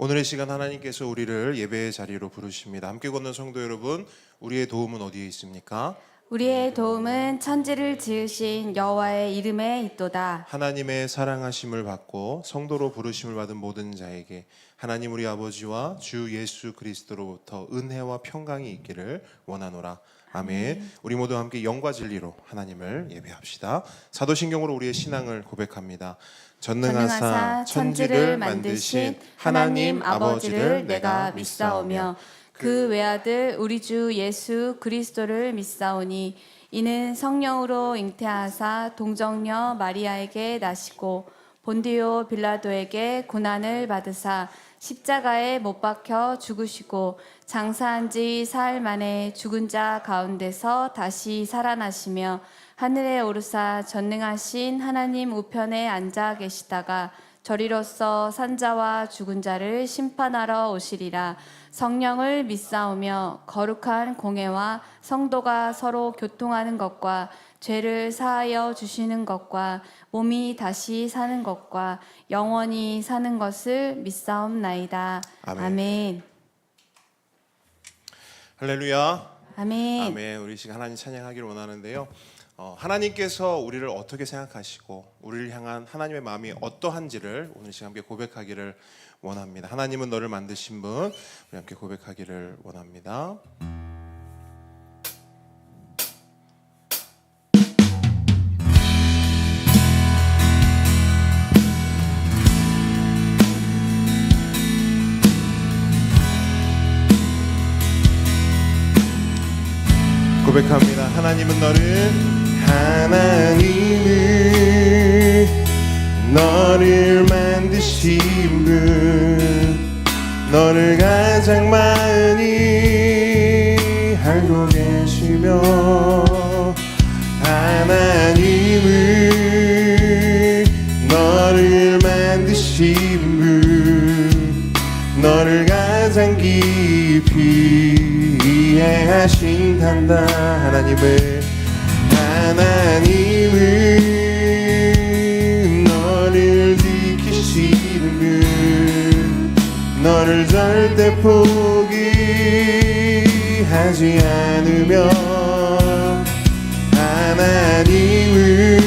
오늘의 시간 하나님께서 우리를 예배의 자리로 부르십니다. 함께 걷는 성도 여러분, 우리의 도움은 어디에 있습니까? 우리의 도움은 천지를 지으신 여호와의 이름에 있도다. 하나님의 사랑하심을 받고 성도로 부르심을 받은 모든 자에게 하나님 우리 아버지와 주 예수 그리스도로부터 은혜와 평강이 있기를 원하노라. 아멘. 우리 모두 함께 영과 진리로 하나님을 예배합시다. 사도신경으로 우리의 신앙을 고백합니다. 전능하사 천지를 만드신 하나님 아버지를 내가 믿사오며 그 외아들 우리 주 예수 그리스도를 믿사오니 이는 성령으로 잉태하사 동정녀 마리아에게 나시고 본디오 빌라도에게 고난을 받으사 십자가에 못 박혀 죽으시고 장사한 지 사흘 만에 죽은 자 가운데서 다시 살아나시며 하늘에 오르사 전능하신 하나님 우편에 앉아 계시다가 저리로서 산자와 죽은 자를 심판하러 오시리라. 성령을 믿사오며 거룩한 공회와 성도가 서로 교통하는 것과 죄를 사하여 주시는 것과 몸이 다시 사는 것과 영원히 사는 것을 믿사옵나이다. 아멘. 아멘. 할렐루야. 아멘. 아멘. 우리 시간 하나님 찬양하기를 원하는데요. 하나님께서 우리를 어떻게 생각하시고 우리를 향한 하나님의 마음이 어떠한지를 오늘 시간 함께 고백하기를 원합니다. 하나님은 너를 만드신 분, 우리 함께 고백하기를 원합니다. 고백합니다. 하나님은 너를 만드신 분, 너를 가장 많이 알고 계시며 하나님은 너를 만드신 분, 너를 가장 깊이 이해하신단다. 하나님은 너를 지키시는 분, 너를 절대 포기하지 않으며 하나님은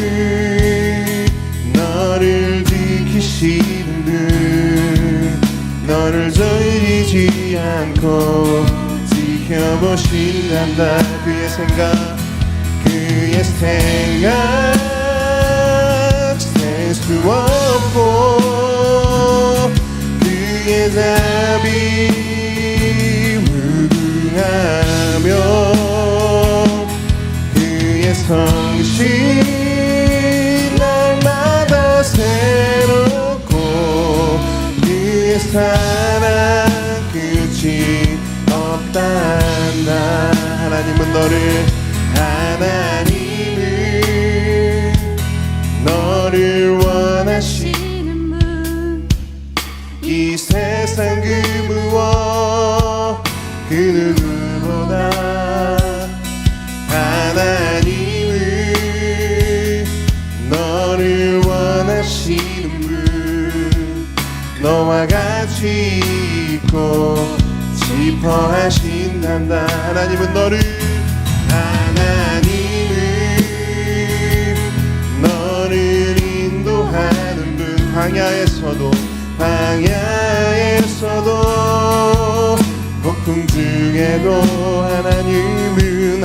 너를 지키시는 분, 너를 저리지 않고 지켜보신단다. 그의 생각 셀 수 없고 그의 답이 무궁하며 그의 성실 날마다 새롭고 그의 사랑 끝이 없단다. 하나님은 너를 원하시는 분, 이 세상 그 무엇 그 누구보다 하나님은 너를 원하시는 분, 너와 같이 있고 지퍼하신단다. 하나님은 너를 인도하는 분, 광야에서도 폭풍 중에도 하나님은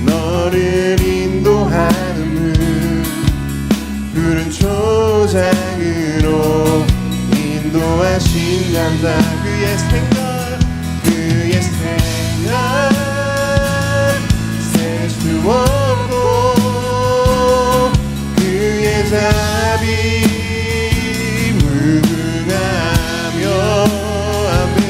너를 인도하는 분, 푸른 초장으로 인도하신단다. 그의 생각 셀 수 없고 그의 답이 무궁하며 아멘.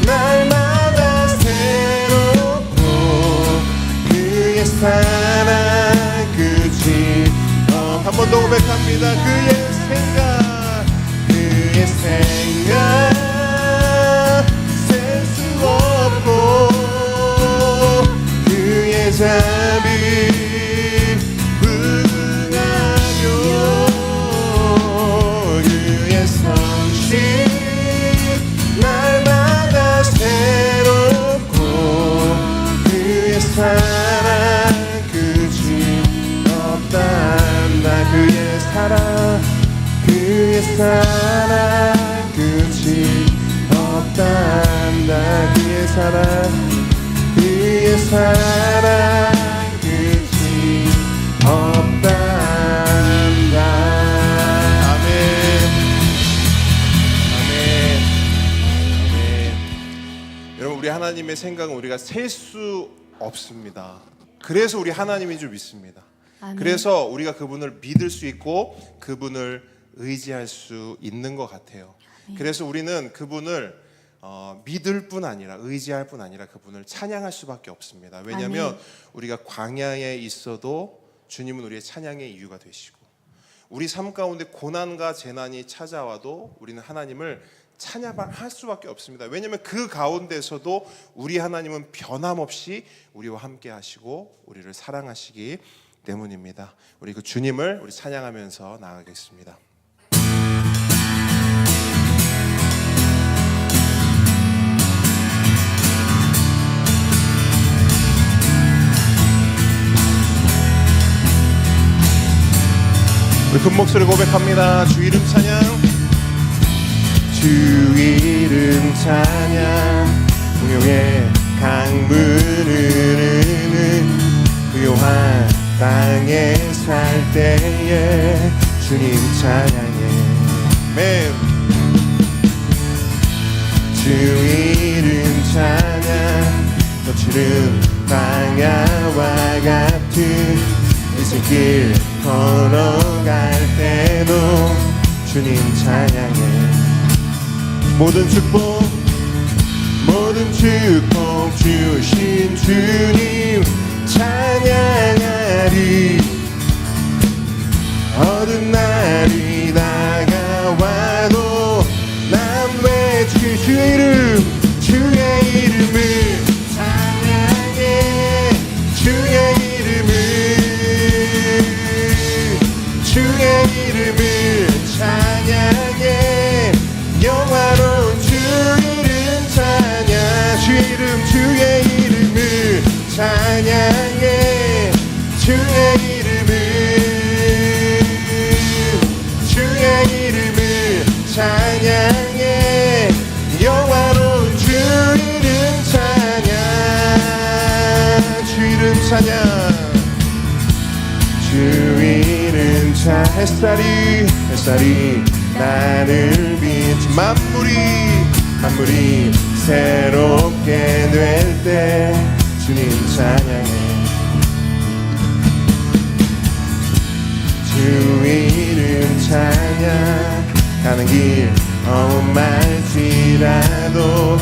날마다 새롭고 그의 사랑 끝이 한 번 더 고백합니다. 그의 생각 셀 수 없고 그의 자비 무궁하며 그의 성실 날마다 새롭고 그의 사랑 끝이 없단다. 그의 사랑 끝이 없단다. 그의 사랑 끝이 없단다. 아멘. 여러분, 우리 하나님의 생각은 우리가 셀 수 없습니다. 그래서 우리 하나님인 줄 믿습니다. 아멘. 그래서 우리가 그분을 믿을 수 있고 그분을 의지할 수 있는 것 같아요. 그래서 우리는 그분을 믿을 뿐 아니라 의지할 뿐 아니라 그분을 찬양할 수밖에 없습니다. 왜냐하면 아멘. 우리가 광야에 있어도 주님은 우리의 찬양의 이유가 되시고 우리 삶 가운데 고난과 재난이 찾아와도 우리는 하나님을 찬양할 수밖에 없습니다. 왜냐하면 그 가운데서도 우리 하나님은 변함없이 우리와 함께 하시고 우리를 사랑하시기 때문입니다. 우리 그 주님을 우리 찬양하면서 나아가겠습니다. 우리 큰 목소리 고백합니다. 주 이름 찬양, 주 이름 찬양. 공용의 강물을 흐르는 고요한 땅에 살 때에 주님 찬양해. 아멘. 주 이름 찬양. 거칠은 광야와 같은 이슬길 걸어갈 때도 주님 찬양해. 모든 축복 주신 주님 찬양하리. 어두운 날이 다가와도 난 외칠 주의 이름을 찬양해. 주의 이름을 찬양해. 영화로운 주 이름 찬양. 주의 이름을 찬양해. 주의 이름을 찬양해. 영화로운 주 이름 찬양. 주 이름 찬양. 주 이름 찬양. 햇살이 나를 비치. 만물이 새롭게 될 때 주님 찬양해. 주 이름 찬양. 가는 길 험할지라도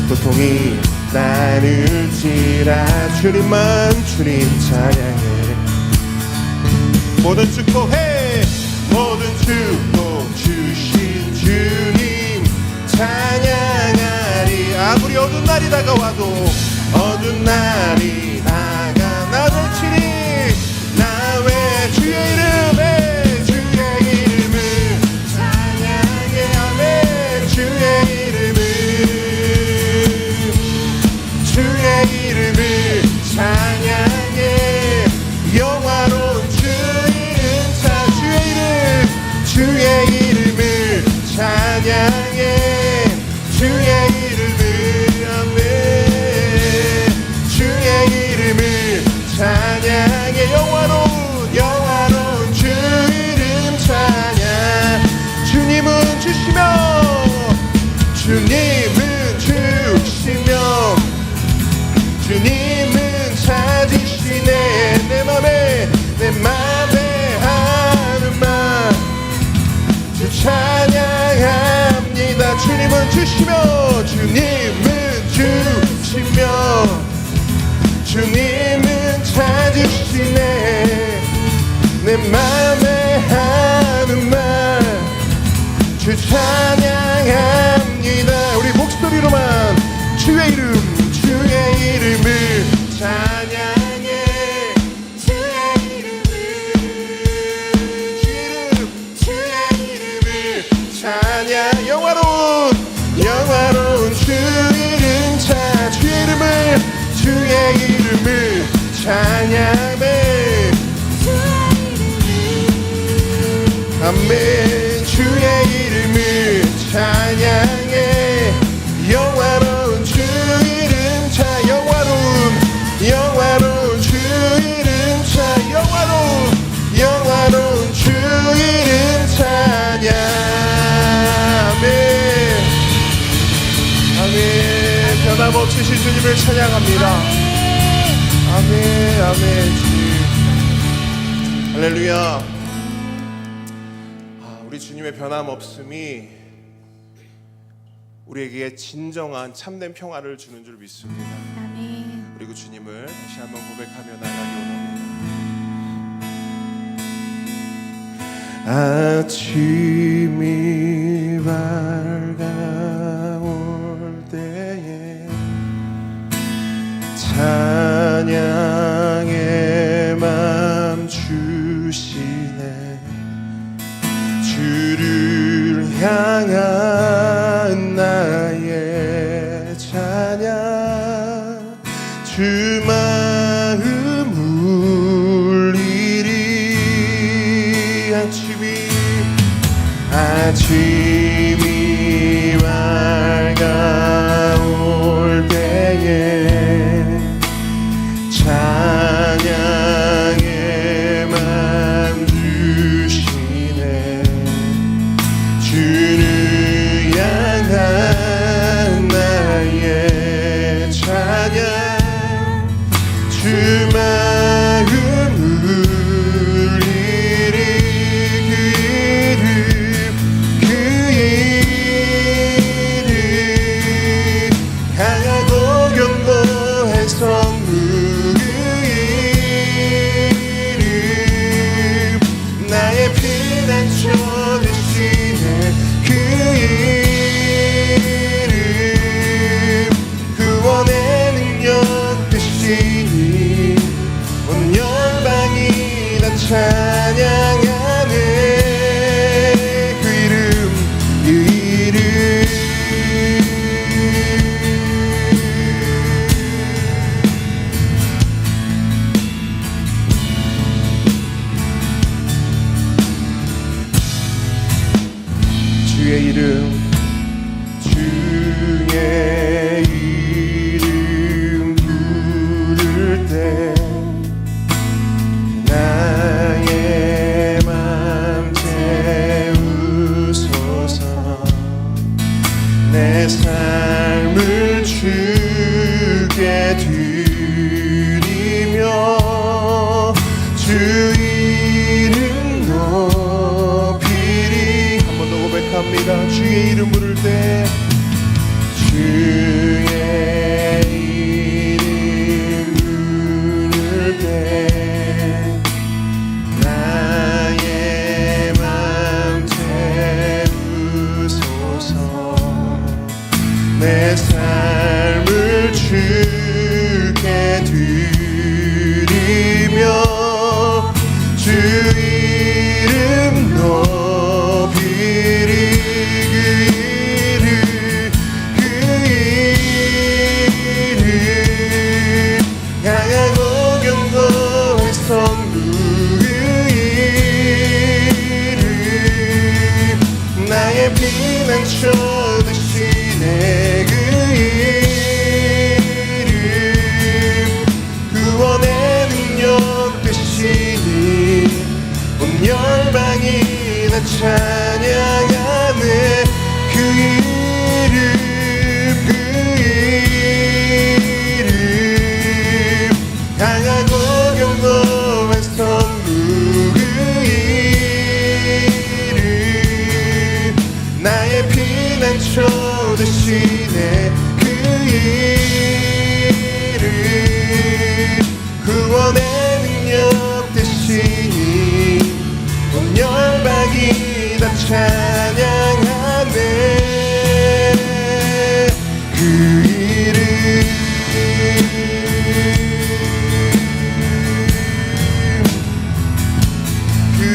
고통이 따를지라 주님 찬양해. 모든 축복 주신 주님 찬양하리. 아무리 어두운 날이 다가와도 나 외치리. 나 왜 주의 이름을 찬양해. 아멘. 주의 이름을 찬양해. 영화로운 주의 이름을 찬양해. 주의 이름을 아멘. 주의 이름을 찬양해. 영화로운 주 이름 찬양. 주님은 주시며 주님은 찾으시네. 내 맘에 하는 맘 주 찬양합니다. 주님은 주시며 주님은 주시며 주님은 찾으시네 내 맘에 하는 말 주 찬양합니다. 우리 목소리로만 주의 이름을 찬양해 주의 이름을 찬양 영화로운 주 이름 주의 이름을 찬양해 아멘 주의 이름을 찬양해 영화로운 주 이름 차 영화로운 주 이름 차 영화로운 주 이름 찬양 아멘 아멘 변함없으신 주님을 찬양합니다. 아멘 아멘 주님 할렐루야. 우리 주님의 변함없음이 우리에게 진정한 참된 평화를 주는 줄 믿습니다. 아멘. 우리 그 주님을 다시 한번 고백하며 나가기 원합니다. 아침이 밝아올 때에 찬양의 맘 주시네 주를 향한 나의 찬양 주 마음 울리리 아침이 밝아올 때에 찬양의 맘 주시네 주를 향한 나의 찬양 주 마음 울리리 그 이름 강하고 견고해서 그 이름 나의 피난처 되시네 그 이름 구원의 능력 되시니 온 열방이 다 찬양하네 그 이름 주의 이름 주의 이름 부를 때 나의 맘 채우소서 내 삶을 주께 드리며 주 이름 높이리 한 번 더 고백합니다. 주의 이름 부를 때 주의 이름 부를 때 나의 맘 채우소서 내 삶을 주께 드리며 주 이름 높이리 그 이름 강하고 견고해서 그 이름 나의 피난처 되시네 그 이름 대신에 그 이름 구원의 능력 되시니 온 열방이 다 찬양하네 그 이름 그 이름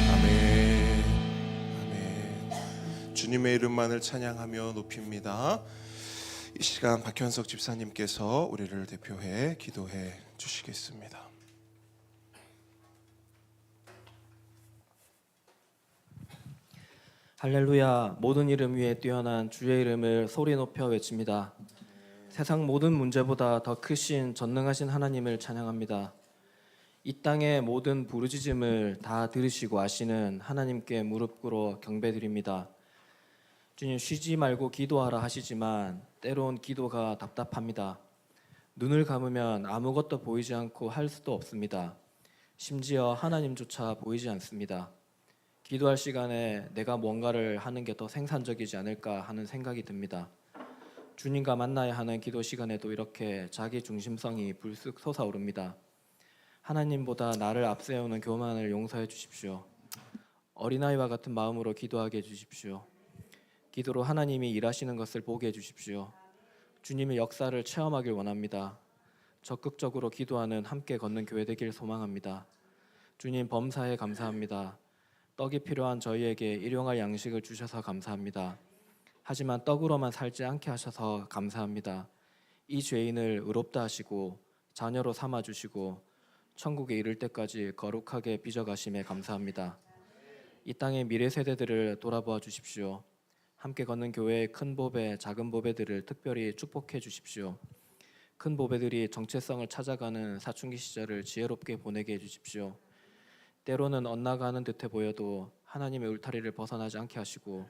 아멘 아멘 주님의 이름만을 찬양하며 높입니다. 이 시간 박현석 집사님께서 우리를 대표해 기도해 주시겠습니다. 할렐루야. 모든 이름 위에 뛰어난 주의 이름을 소리 높여 외칩니다. 세상 모든 문제보다 더 크신 전능하신 하나님을 찬양합니다. 이 땅의 모든 부르짖음을 다 들으시고 아시는 하나님께 무릎 꿇어 경배드립니다. 주님, 쉬지 말고 기도하라 하시지만 때론 기도가 답답합니다. 눈을 감으면 아무것도 보이지 않고 할 수도 없습니다. 심지어 하나님조차 보이지 않습니다. 기도할 시간에 내가 뭔가를 하는 게 더 생산적이지 않을까 하는 생각이 듭니다. 주님과 만나야 하는 기도 시간에도 이렇게 자기 중심성이 불쑥 솟아오릅니다. 하나님보다 나를 앞세우는 교만을 용서해 주십시오. 어린아이와 같은 마음으로 기도하게 해주십시오. 기도로 하나님이 일하시는 것을 보게 해주십시오. 주님의 역사를 체험하길 원합니다. 적극적으로 기도하는 함께 걷는 교회 되길 소망합니다. 주님, 범사에 감사합니다. 떡이 필요한 저희에게 일용할 양식을 주셔서 감사합니다. 하지만 떡으로만 살지 않게 하셔서 감사합니다. 이 죄인을 의롭다 하시고 자녀로 삼아주시고 천국에 이를 때까지 거룩하게 빚어가심에 감사합니다. 이 땅의 미래 세대들을 돌아보아 주십시오. 함께 걷는 교회의 큰 보배, 작은 보배들을 특별히 축복해 주십시오. 큰 보배들이 정체성을 찾아가는 사춘기 시절을 지혜롭게 보내게 해주십시오. 때로는 엇나가는 듯해 보여도 하나님의 울타리를 벗어나지 않게 하시고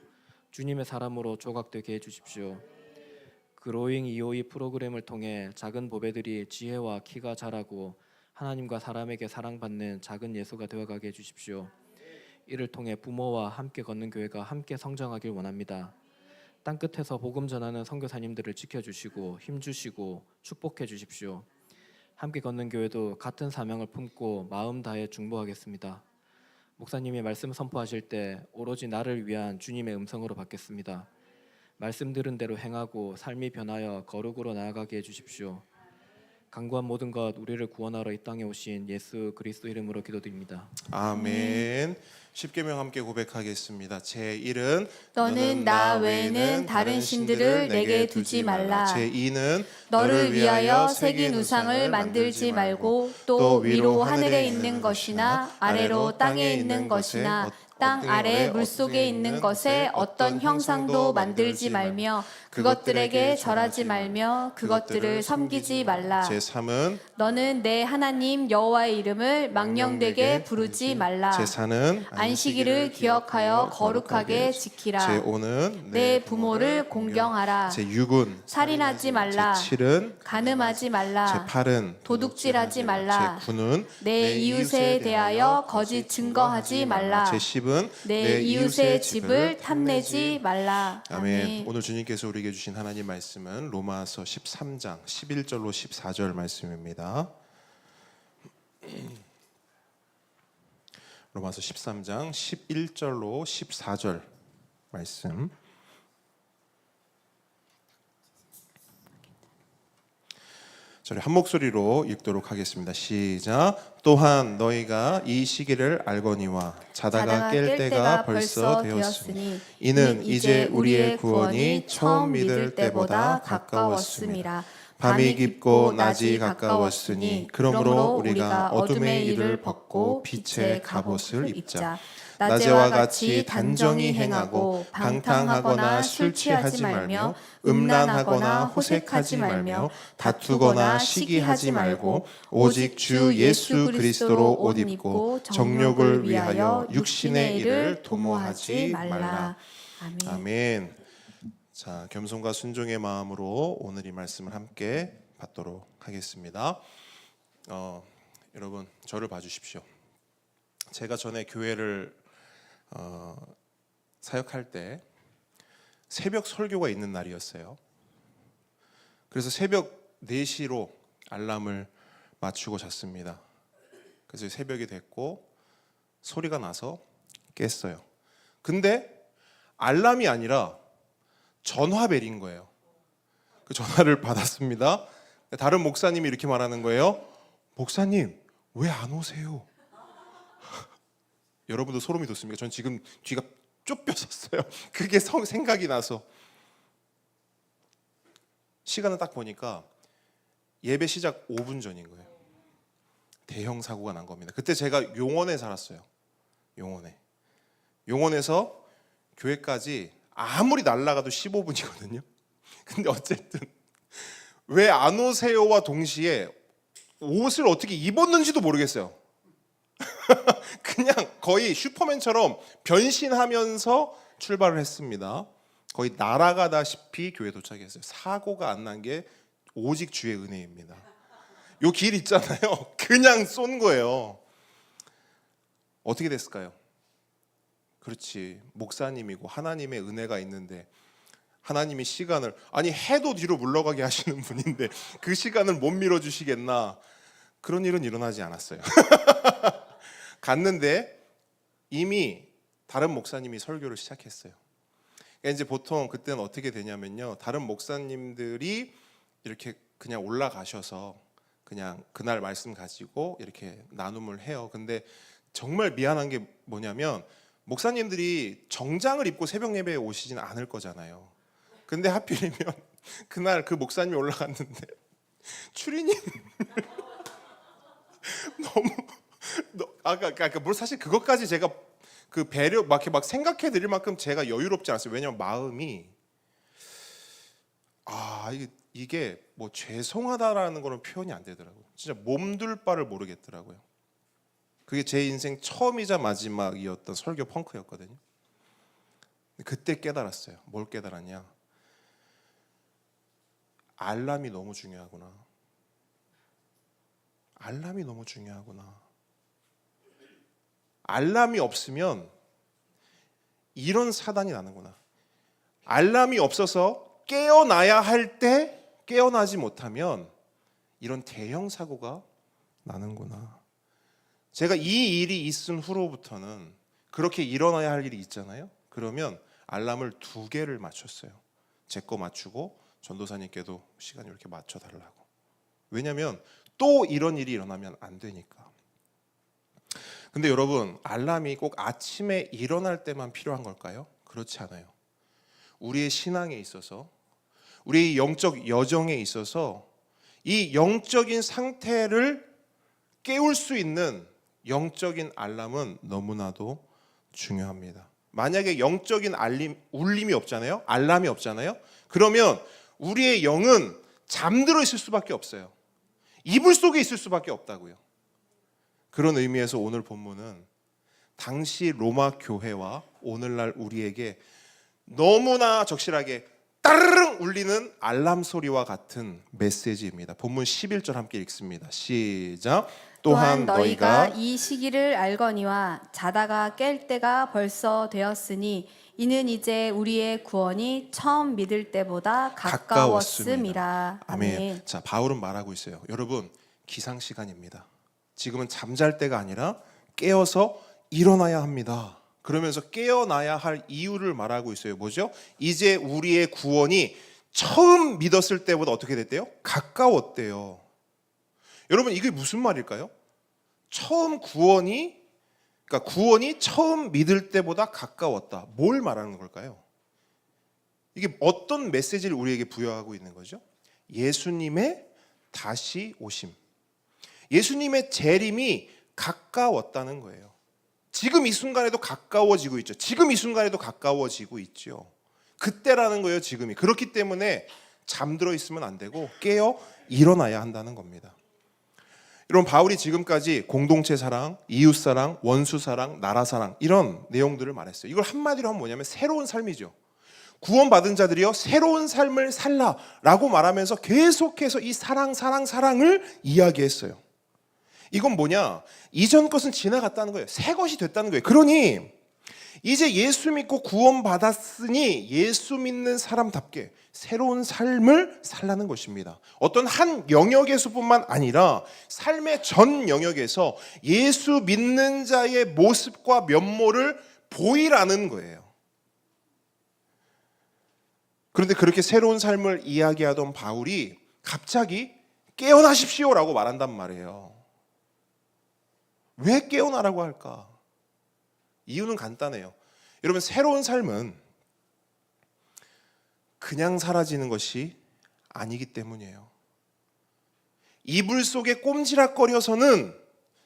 주님의 사람으로 조각되게 해주십시오. 그로잉 EOE 프로그램을 통해 작은 보배들이 지혜와 키가 자라고 하나님과 사람에게 사랑받는 작은 예수가 되어가게 해주십시오. 이를 통해 부모와 함께 걷는 교회가 함께 성장하길 원합니다. 땅끝에서 복음 전하는 선교사님들을 지켜주시고 힘주시고 축복해 주십시오. 함께 걷는 교회도 같은 사명을 품고 마음 다해 중보하겠습니다. 목사님이 말씀 선포하실 때 오로지 나를 위한 주님의 음성으로 받겠습니다. 말씀 들은 대로 행하고 삶이 변하여 거룩으로 나아가게 해주십시오. 간구한 모든 것 우리를 구원하러 이 땅에 오신 예수 그리스도 이름으로 기도드립니다. 아멘. 십계명 함께 고백하겠습니다. 제1은 너는 나 외에는 다른 신들을 내게 두지 말라. 제2는 너를 위하여 새긴 우상을 만들지 말고 또 위로 하늘에 있는 것이나 아래로 땅에 있는 것이나 땅 아래 물속에 있는 것에 어떤 형상도 만들지 말며 그것들에게 절하지 말며 그것들을 섬기지 말라. 제3은 너는 내 하나님 여호와의 이름을 망령되게 부르지 말라. 제4는 안식일을 기억하여 거룩하게 지키라. 제5는 내 부모를 공경하라. 제6은 살인하지 말라. 제7은 간음하지 말라. 제8은 도둑질하지 말라. 제9는 내 이웃에 대하여 거짓 증거하지 말라. 제10은 내 이웃의 집을 탐내지 말라. 아멘. 오늘 주님께서 우리에게 주신 하나님 말씀은 로마서 13장 11절로 14절 말씀입니다. 로마서 13장 11절로 14절 말씀. 저희 한 목소리로 읽도록 하겠습니다. 시작. 또한 너희가 이 시기를 알거니와 자다가 깰 때가 벌써 되었으니 이는 이제 우리의 구원이 처음 믿을 때보다 가까웠음이라. 밤이 깊고 낮이 가까웠으니 그러므로 우리가 어둠의 일을 벗고 빛의 갑옷을 입자. 낮에와 같이 단정히 행하고 방탕하거나 술 취하지 말며 음란하거나 호색하지 말며 다투거나 시기하지 말고 오직 주 예수 그리스도로 옷 입고 정욕을 위하여 육신의 일을 도모하지 말라. 아멘. 아멘. 자, 겸손과 순종의 마음으로 오늘 이 말씀을 함께 받도록 하겠습니다. 여러분 저를 봐주십시오. 제가 전에 교회를 사역할 때 새벽 설교가 있는 날이었어요. 그래서 새벽 4시로 알람을 맞추고 잤습니다. 그래서 새벽이 됐고 소리가 나서 깼어요. 근데 알람이 아니라 전화벨인 거예요. 그 전화를 받았습니다. 다른 목사님이 이렇게 말하는 거예요. 목사님, 왜 안 오세요? 여러분도 소름이 돋습니까? 전 지금 귀가 쫓겨섰어요. 그게 생각이 나서. 시간을 딱 보니까 예배 시작 5분 전인 거예요. 대형 사고가 난 겁니다. 그때 제가 용원에 살았어요. 용원에서 교회까지 아무리 날아가도 15분이거든요. 근데 어쨌든 왜 안 오세요와 동시에 옷을 어떻게 입었는지도 모르겠어요. 그냥 거의 슈퍼맨처럼 변신하면서 출발을 했습니다. 거의 날아가다시피 교회 도착했어요. 사고가 안 난 게 오직 주의 은혜입니다. 요 길 있잖아요. 그냥 쏜 거예요. 어떻게 됐을까요? 그렇지, 목사님이고 하나님의 은혜가 있는데 하나님이 시간을 해도 뒤로 물러가게 하시는 분인데 그 시간을 못 밀어주시겠나. 그런 일은 일어나지 않았어요. 갔는데 이미 다른 목사님이 설교를 시작했어요. 그러니까 이제 보통 그때는 어떻게 되냐면요, 다른 목사님들이 이렇게 그냥 올라가셔서 그냥 그날 말씀 가지고 이렇게 나눔을 해요. 근데 정말 미안한 게 뭐냐면 목사님들이 정장을 입고 새벽 예배에 오시진 않을 거잖아요. 근데 하필이면 그날 그 목사님이 올라갔는데 추리님 아까 뭘 사실 그것까지 제가 그 배려 막 생각해 드릴 만큼 제가 여유롭지 않았어요. 왜냐면 마음이 이게 뭐 죄송하다라는 거는 표현이 안 되더라고요. 진짜 몸둘 바를 모르겠더라고요. 그게 제 인생 처음이자 마지막이었던 설교 펑크였거든요. 그때 깨달았어요. 뭘 깨달았냐? 알람이 너무 중요하구나. 알람이 너무 중요하구나. 알람이 없으면 이런 사단이 나는구나. 알람이 없어서 깨어나야 할 때 깨어나지 못하면 이런 대형 사고가 나는구나. 제가 이 일이 있은 후로부터는 그렇게 일어나야 할 일이 있잖아요. 그러면 알람을 2개를 맞췄어요. 제 거 맞추고 전도사님께도 시간을 이렇게 맞춰달라고. 왜냐하면 또 이런 일이 일어나면 안 되니까. 근데 여러분, 알람이 꼭 아침에 일어날 때만 필요한 걸까요? 그렇지 않아요. 우리의 신앙에 있어서, 우리의 영적 여정에 있어서 이 영적인 상태를 깨울 수 있는 영적인 알람은 너무나도 중요합니다. 만약에 영적인 울림이 없잖아요. 알람이 없잖아요. 그러면 우리의 영은 잠들어 있을 수밖에 없어요. 이불 속에 있을 수밖에 없다고요. 그런 의미에서 오늘 본문은 당시 로마 교회와 오늘날 우리에게 너무나 적실하게 따르릉 울리는 알람 소리와 같은 메시지입니다. 본문 11절 함께 읽습니다. 시작. 또한 너희가 이 시기를 알거니와 자다가 깰 때가 벌써 되었으니 이는 이제 우리의 구원이 처음 믿을 때보다 가까웠음이라. 아멘. 자, 바울은 말하고 있어요. 여러분, 기상 시간입니다. 지금은 잠잘 때가 아니라 깨어서 일어나야 합니다. 그러면서 깨어나야 할 이유를 말하고 있어요. 뭐죠? 이제 우리의 구원이 처음 믿었을 때보다 어떻게 됐대요? 가까웠대요. 여러분, 이게 무슨 말일까요? 구원이 처음 믿을 때보다 가까웠다. 뭘 말하는 걸까요? 이게 어떤 메시지를 우리에게 부여하고 있는 거죠? 예수님의 다시 오심, 예수님의 재림이 가까웠다는 거예요. 지금 이 순간에도 가까워지고 있죠. 지금 이 순간에도 가까워지고 있죠. 그때라는 거예요, 지금이. 그렇기 때문에 잠들어 있으면 안 되고 깨어 일어나야 한다는 겁니다. 여러분, 바울이 지금까지 공동체 사랑, 이웃 사랑, 원수 사랑, 나라 사랑 이런 내용들을 말했어요. 이걸 한마디로 하면 뭐냐면 새로운 삶이죠. 구원받은 자들이여 새로운 삶을 살라라고 말하면서 계속해서 이 사랑을 이야기했어요. 이건 뭐냐? 이전 것은 지나갔다는 거예요. 새 것이 됐다는 거예요. 그러니 이제 예수 믿고 구원받았으니 예수 믿는 사람답게 새로운 삶을 살라는 것입니다. 어떤 한 영역에서뿐만 아니라 삶의 전 영역에서 예수 믿는 자의 모습과 면모를 보이라는 거예요. 그런데 그렇게 새로운 삶을 이야기하던 바울이 갑자기 깨어나십시오라고 말한단 말이에요. 왜 깨어나라고 할까? 이유는 간단해요. 여러분, 새로운 삶은 그냥 사라지는 것이 아니기 때문이에요. 이불 속에 꼼지락거려서는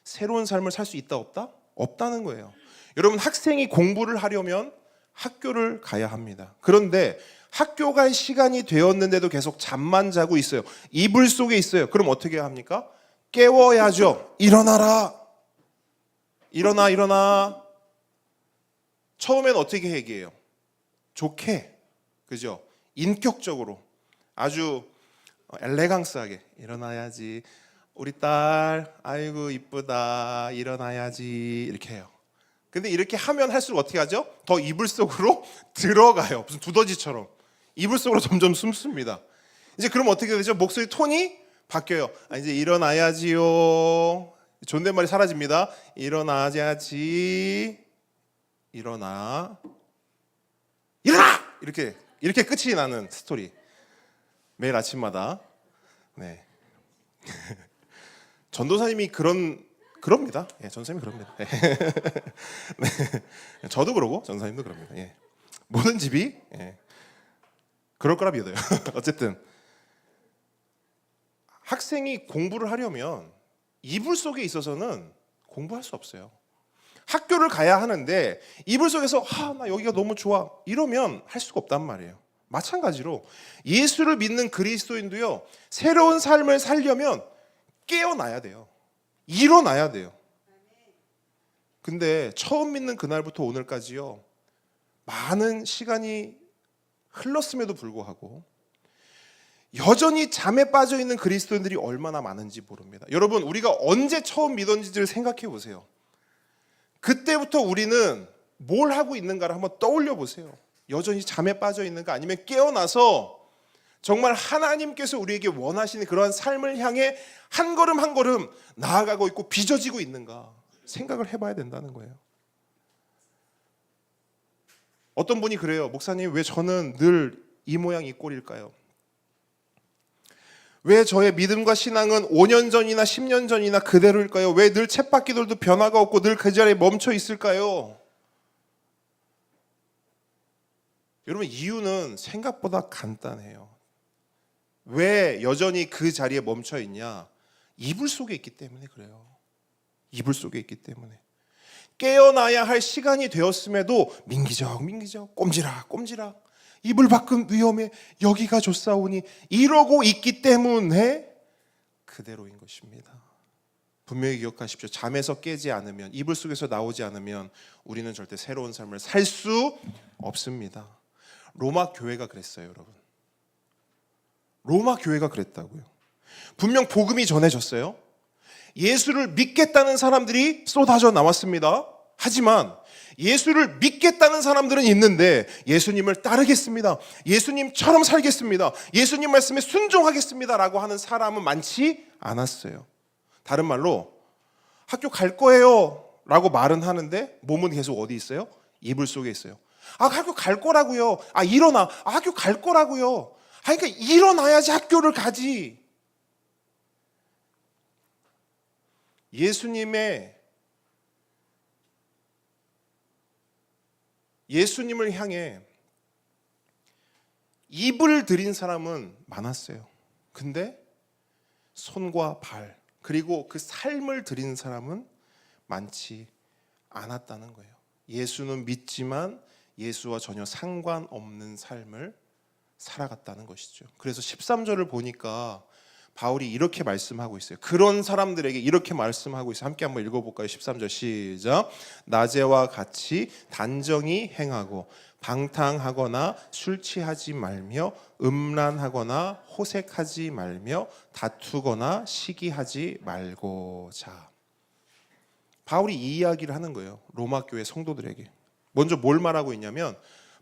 새로운 삶을 살 수 있다 없다? 없다는 거예요. 여러분, 학생이 공부를 하려면 학교를 가야 합니다. 그런데 학교 갈 시간이 되었는데도 계속 잠만 자고 있어요. 이불 속에 있어요. 그럼 어떻게 해야 합니까? 깨워야죠. 일어나라. 일어나, 일어나. 처음엔 어떻게 얘기해요? 좋게, 그죠? 인격적으로 아주 엘레강스하게 일어나야지. 우리 딸, 아이고 이쁘다. 일어나야지. 이렇게 해요. 근데 이렇게 하면 할수록 어떻게 하죠? 더 이불 속으로 들어가요. 무슨 두더지처럼 이불 속으로 점점 숨습니다. 이제 그럼 어떻게 되죠? 목소리 톤이 바뀌어요. 이제 일어나야지요. 존댓말이 사라집니다. 일어나야지. 일어나. 이렇게 끝이 나는 스토리. 매일 아침마다. 네. 전도사님이 그럽니다. 예, 전도사님이 그럽니다. 예. 네. 저도 그러고 전도사님도 그럽니다. 예. 모든 집이 그럴 거라 믿어요. 어쨌든 학생이 공부를 하려면 이불 속에 있어서는 공부할 수 없어요. 학교를 가야 하는데 이불 속에서 나 여기가 너무 좋아 이러면 할 수가 없단 말이에요. 마찬가지로 예수를 믿는 그리스도인도요, 새로운 삶을 살려면 깨어나야 돼요. 일어나야 돼요. 근데 처음 믿는 그날부터 오늘까지요, 많은 시간이 흘렀음에도 불구하고 여전히 잠에 빠져 있는 그리스도인들이 얼마나 많은지 모릅니다. 여러분, 우리가 언제 처음 믿었는지를 생각해 보세요. 그때부터 우리는 뭘 하고 있는가를 한번 떠올려 보세요. 여전히 잠에 빠져 있는가, 아니면 깨어나서 정말 하나님께서 우리에게 원하시는 그러한 삶을 향해 한 걸음 한 걸음 나아가고 있고 빚어지고 있는가 생각을 해봐야 된다는 거예요. 어떤 분이 그래요. 목사님, 왜 저는 늘 이 모양 이 꼴일까요? 왜 저의 믿음과 신앙은 5년 전이나 10년 전이나 그대로일까요? 왜 늘 쳇바퀴돌도 변화가 없고 늘 그 자리에 멈춰 있을까요? 여러분, 이유는 생각보다 간단해요. 왜 여전히 그 자리에 멈춰 있냐? 이불 속에 있기 때문에 그래요. 이불 속에 있기 때문에. 깨어나야 할 시간이 되었음에도 민기적 꼼지락 이불 밖은 위험해, 여기가 좋사오니 이러고 있기 때문에 그대로인 것입니다. 분명히 기억하십시오. 잠에서 깨지 않으면, 이불 속에서 나오지 않으면 우리는 절대 새로운 삶을 살 수 없습니다. 로마 교회가 그랬어요, 여러분. 로마 교회가 그랬다고요. 분명 복음이 전해졌어요. 예수를 믿겠다는 사람들이 쏟아져 나왔습니다. 하지만 예수를 믿겠다는 사람들은 있는데 예수님을 따르겠습니다, 예수님처럼 살겠습니다, 예수님 말씀에 순종하겠습니다 라고 하는 사람은 많지 않았어요. 다른 말로 학교 갈 거예요 라고 말은 하는데 몸은 계속 어디 있어요? 이불 속에 있어요. 학교 갈 거라고요. 일어나. 학교 갈 거라고요. 그러니까 일어나야지 학교를 가지. 예수님을 향해 입을 들인 사람은 많았어요. 근데 손과 발, 그리고 그 삶을 들인 사람은 많지 않았다는 거예요. 예수는 믿지만 예수와 전혀 상관없는 삶을 살아갔다는 것이죠. 그래서 13절을 보니까 바울이 이렇게 말씀하고 있어요. 그런 사람들에게 이렇게 말씀하고 있어요. 함께 한번 읽어볼까요? 13절 시작. 낮에와 같이 단정히 행하고 방탕하거나 술 취하지 말며 음란하거나 호색하지 말며 다투거나 시기하지 말고. 자, 바울이 이 이야기를 하는 거예요. 로마 교회 성도들에게. 먼저 뭘 말하고 있냐면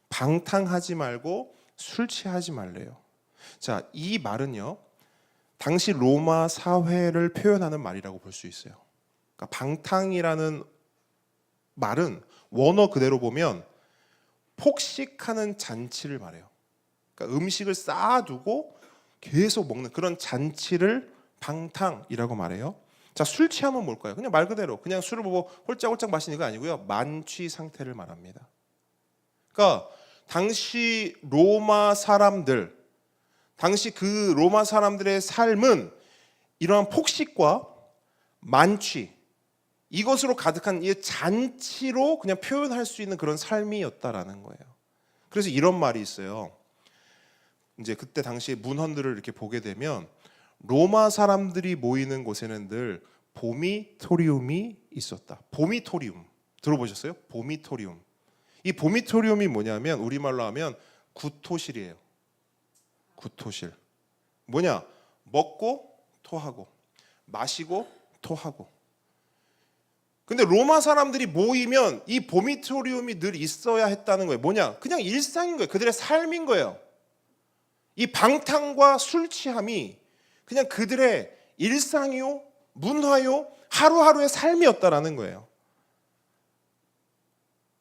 방탕하지 말고 술 취하지 말래요. 자, 이 말은요, 당시 로마 사회를 표현하는 말이라고 볼 수 있어요. 그러니까 방탕이라는 말은 원어 그대로 보면 폭식하는 잔치를 말해요. 그러니까 음식을 쌓아두고 계속 먹는 그런 잔치를 방탕이라고 말해요. 자, 술 취하면 뭘까요? 그냥 말 그대로 그냥 술을 뭐 홀짝홀짝 마시는 거 아니고요. 만취 상태를 말합니다. 그러니까 당시 로마 사람들, 당시 그 로마 사람들의 삶은 이러한 폭식과 만취, 이것으로 가득한 이 잔치로 그냥 표현할 수 있는 그런 삶이었다라는 거예요. 그래서 이런 말이 있어요. 이제 그때 당시에 문헌들을 이렇게 보게 되면 로마 사람들이 모이는 곳에는 늘 보미토리움이 있었다. 보미토리움 들어보셨어요? 보미토리움. 이 보미토리움이 뭐냐면 우리말로 하면 구토실이에요. 구토실. 뭐냐? 먹고 토하고 마시고 토하고. 근데 로마 사람들이 모이면 이 보미토리움이 늘 있어야 했다는 거예요. 뭐냐? 그냥 일상인 거예요. 그들의 삶인 거예요. 이 방탕과 술 취함이 그냥 그들의 일상이요, 문화요, 하루하루의 삶이었다라는 거예요.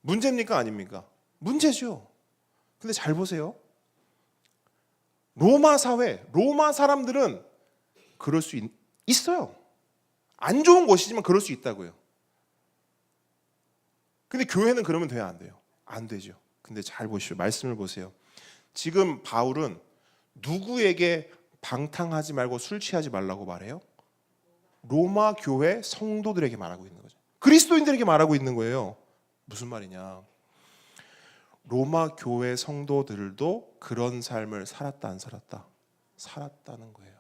문제입니까? 아닙니까? 문제죠. 근데 잘 보세요. 로마 사회, 로마 사람들은 그럴 수 있어요. 안 좋은 곳이지만 그럴 수 있다고요. 근데 교회는 그러면 돼야 안 돼요? 안 되죠. 근데 잘 보시오. 말씀을 보세요. 지금 바울은 누구에게 방탕하지 말고 술 취하지 말라고 말해요? 로마 교회 성도들에게 말하고 있는 거죠. 그리스도인들에게 말하고 있는 거예요. 무슨 말이냐? 로마 교회 성도들도 그런 삶을 살았다 안 살았다? 살았다는 거예요.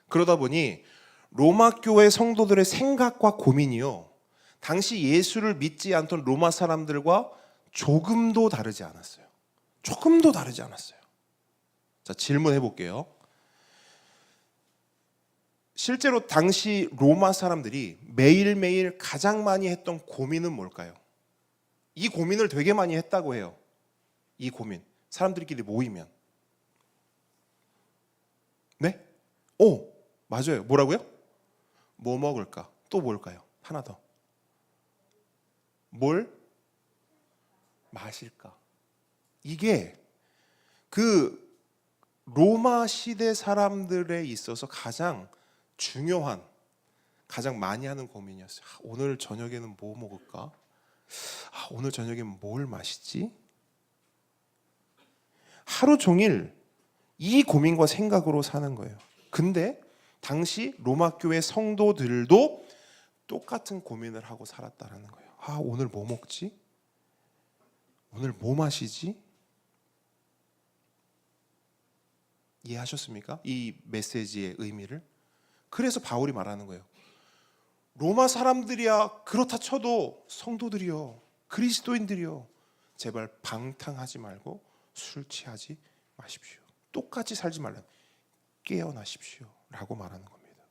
그러다 보니 로마 교회 성도들의 생각과 고민이요, 당시 예수를 믿지 않던 로마 사람들과 조금도 다르지 않았어요. 조금도 다르지 않았어요. 자, 질문해 볼게요. 실제로 당시 로마 사람들이 매일매일 가장 많이 했던 고민은 뭘까요? 이 고민을 되게 많이 했다고 해요. 이 고민. 사람들끼리 모이면. 네? 오, 맞아요. 뭐라고요? 뭐 먹을까? 또 뭘까요? 하나 더. 뭘 마실까? 이게 그 로마 시대 사람들에 있어서 가장 중요한, 가장 많이 하는 고민이었어요. 오늘 저녁에는 뭐 먹을까? 오늘 저녁에는 뭘 마시지? 하루 종일 이 고민과 생각으로 사는 거예요. 근데 당시 로마 교회 성도들도 똑같은 고민을 하고 살았다는 거예요. 오늘 뭐 먹지? 오늘 뭐 마시지? 이해하셨습니까? 이 메시지의 의미를. 그래서 바울이 말하는 거예요. 로마 사람들이야 그렇다 쳐도 성도들이요, 그리스도인들이요, 제발 방탕하지 말고 술 취하지 마십시오. 똑같이 살지 말라. 깨어나십시오 라고 말하는 겁니다.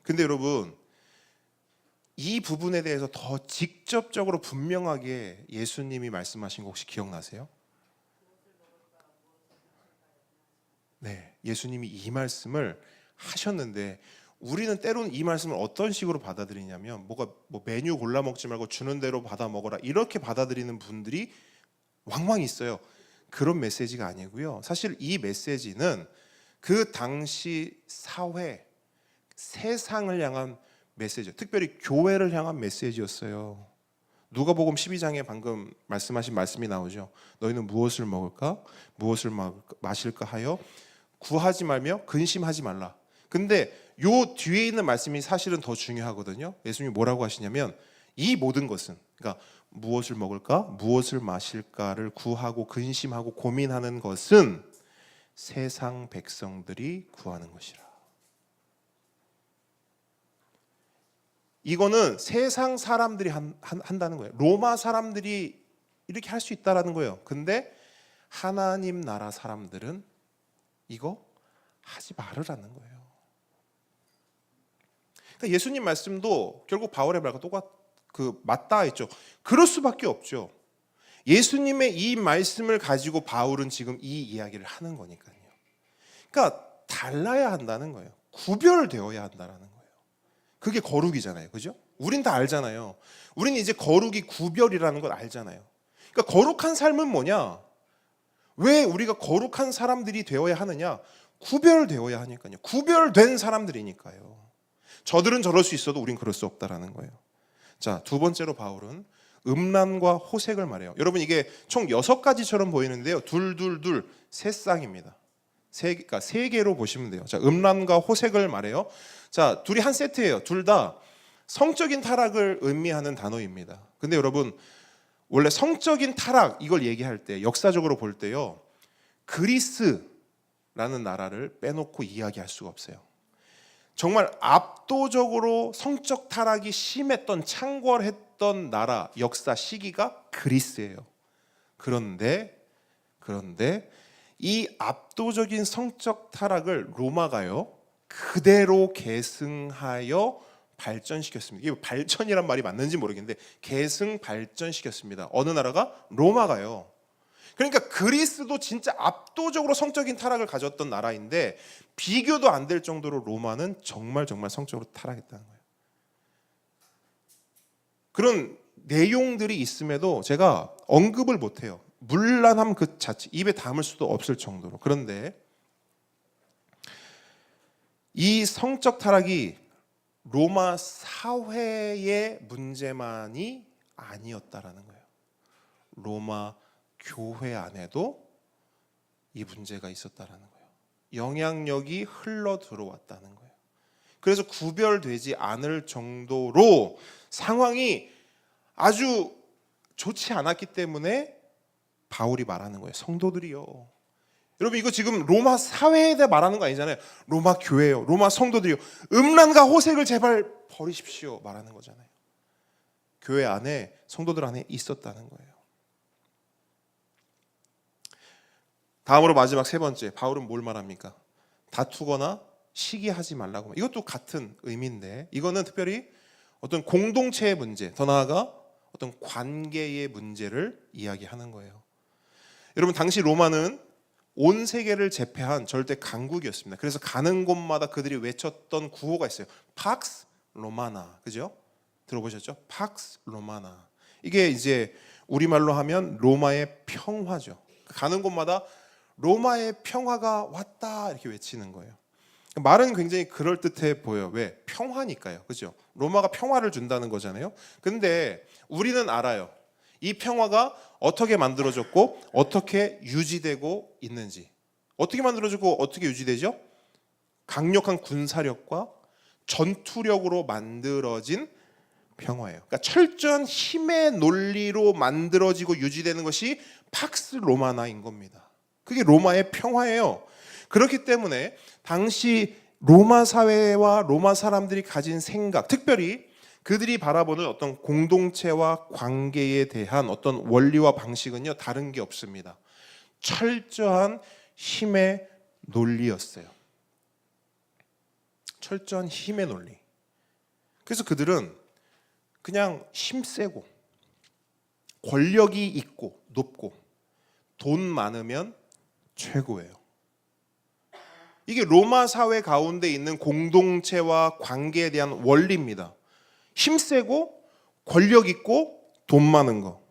근데 여러분, 이 부분에 대해서 더 직접적으로 분명하게 예수님이 말씀하신 거 혹시 기억나세요? 네, 예수님이 이 말씀을 하셨는데 우리는 때로는 이 말씀을 어떤 식으로 받아들이냐면 뭐 메뉴 골라 먹지 말고 주는 대로 받아 먹어라, 이렇게 받아들이는 분들이 왕왕 있어요. 그런 메시지가 아니고요. 사실 이 메시지는 그 당시 사회, 세상을 향한 메시지, 특별히 교회를 향한 메시지였어요. 누가복음 12장에 방금 말씀하신 말씀이 나오죠. 너희는 무엇을 먹을까? 무엇을 마실까 하여 구하지 말며 근심하지 말라. 근데 요 뒤에 있는 말씀이 사실은 더 중요하거든요. 예수님이 뭐라고 하시냐면 이 모든 것은, 그러니까 무엇을 먹을까? 무엇을 마실까를 구하고 근심하고 고민하는 것은 세상 백성들이 구하는 것이라. 이거는 세상 사람들이 한다는 거예요. 로마 사람들이 이렇게 할 수 있다라는 거예요. 근데 하나님 나라 사람들은 이거 하지 말으라는 거예요. 그러니까 예수님 말씀도 결국 바울의 말과 맞닿아 있죠. 그럴 수밖에 없죠. 예수님의 이 말씀을 가지고 바울은 지금 이 이야기를 하는 거니까요. 그러니까 달라야 한다는 거예요. 구별되어야 한다는 거예요. 그게 거룩이잖아요. 그죠? 우린 다 알잖아요. 우린 이제 거룩이 구별이라는 걸 알잖아요. 그러니까 거룩한 삶은 뭐냐? 왜 우리가 거룩한 사람들이 되어야 하느냐? 구별되어야 하니까요. 구별된 사람들이니까요. 저들은 저럴 수 있어도 우린 그럴 수 없다라는 거예요. 자, 두 번째로 바울은 음란과 호색을 말해요. 여러분 이게 총 6가지처럼 보이는데요. 둘 세 쌍입니다. 그러니까 세 개로 보시면 돼요. 자, 음란과 호색을 말해요. 자, 둘이 한 세트예요. 둘 다 성적인 타락을 의미하는 단어입니다. 근데 여러분 원래 성적인 타락 이걸 얘기할 때 역사적으로 볼 때요. 그리스라는 나라를 빼놓고 이야기할 수가 없어요. 정말 압도적으로 성적 타락이 심했던 창궐했던 나라 역사 시기가 그리스예요. 그런데 이 압도적인 성적 타락을 로마가요 그대로 계승하여 발전시켰습니다. 이게 발전이란 말이 맞는지 모르겠는데 계승 발전시켰습니다. 어느 나라가? 로마가요. 그러니까 그리스도 진짜 압도적으로 성적인 타락을 가졌던 나라인데 비교도 안 될 정도로 로마는 정말 성적으로 타락했다는 거예요. 그런 내용들이 있음에도 제가 언급을 못해요. 문란함 그 자체 입에 담을 수도 없을 정도로. 그런데 이 성적 타락이 로마 사회의 문제만이 아니었다라는 거예요. 로마 교회 안에도 이 문제가 있었다라는 거예요. 영향력이 흘러 들어왔다는 거예요. 그래서 구별되지 않을 정도로 상황이 아주 좋지 않았기 때문에 바울이 말하는 거예요. 성도들이요. 여러분 이거 지금 로마 사회에 대해 말하는 거 아니잖아요. 로마 교회요. 로마 성도들이요. 음란과 호색을 제발 버리십시오. 말하는 거잖아요. 교회 안에 성도들 안에 있었다는 거예요. 다음으로 마지막 세 번째 바울은 뭘 말합니까? 다투거나 시기하지 말라고. 이것도 같은 의미인데 이거는 특별히 어떤 공동체의 문제, 더 나아가 어떤 관계의 문제를 이야기하는 거예요. 여러분 당시 로마는 온 세계를 제패한 절대 강국이었습니다. 그래서 가는 곳마다 그들이 외쳤던 구호가 있어요. 팍스 로마나. 그죠? 들어보셨죠? 팍스 로마나. 이게 이제 우리말로 하면 로마의 평화죠. 가는 곳마다 로마의 평화가 왔다 이렇게 외치는 거예요. 말은 굉장히 그럴듯해 보여요. 왜? 평화니까요. 그죠? 로마가 평화를 준다는 거잖아요. 근데 우리는 알아요. 이 평화가 어떻게 만들어졌고 어떻게 유지되고 있는지. 어떻게 만들어졌고 어떻게 유지되죠? 강력한 군사력과 전투력으로 만들어진 평화예요. 그러니까 철저한 힘의 논리로 만들어지고 유지되는 것이 팍스 로마나인 겁니다. 그게 로마의 평화예요. 그렇기 때문에 당시 로마 사회와 로마 사람들이 가진 생각, 특별히 그들이 바라보는 어떤 공동체와 관계에 대한 어떤 원리와 방식은요 다른 게 없습니다. 철저한 힘의 논리였어요. 철저한 힘의 논리. 그래서 그들은 그냥 힘세고 권력이 있고 높고 돈 많으면 최고예요. 이게 로마 사회 가운데 있는 공동체와 관계에 대한 원리입니다. 힘세고 권력 있고 돈 많은 거.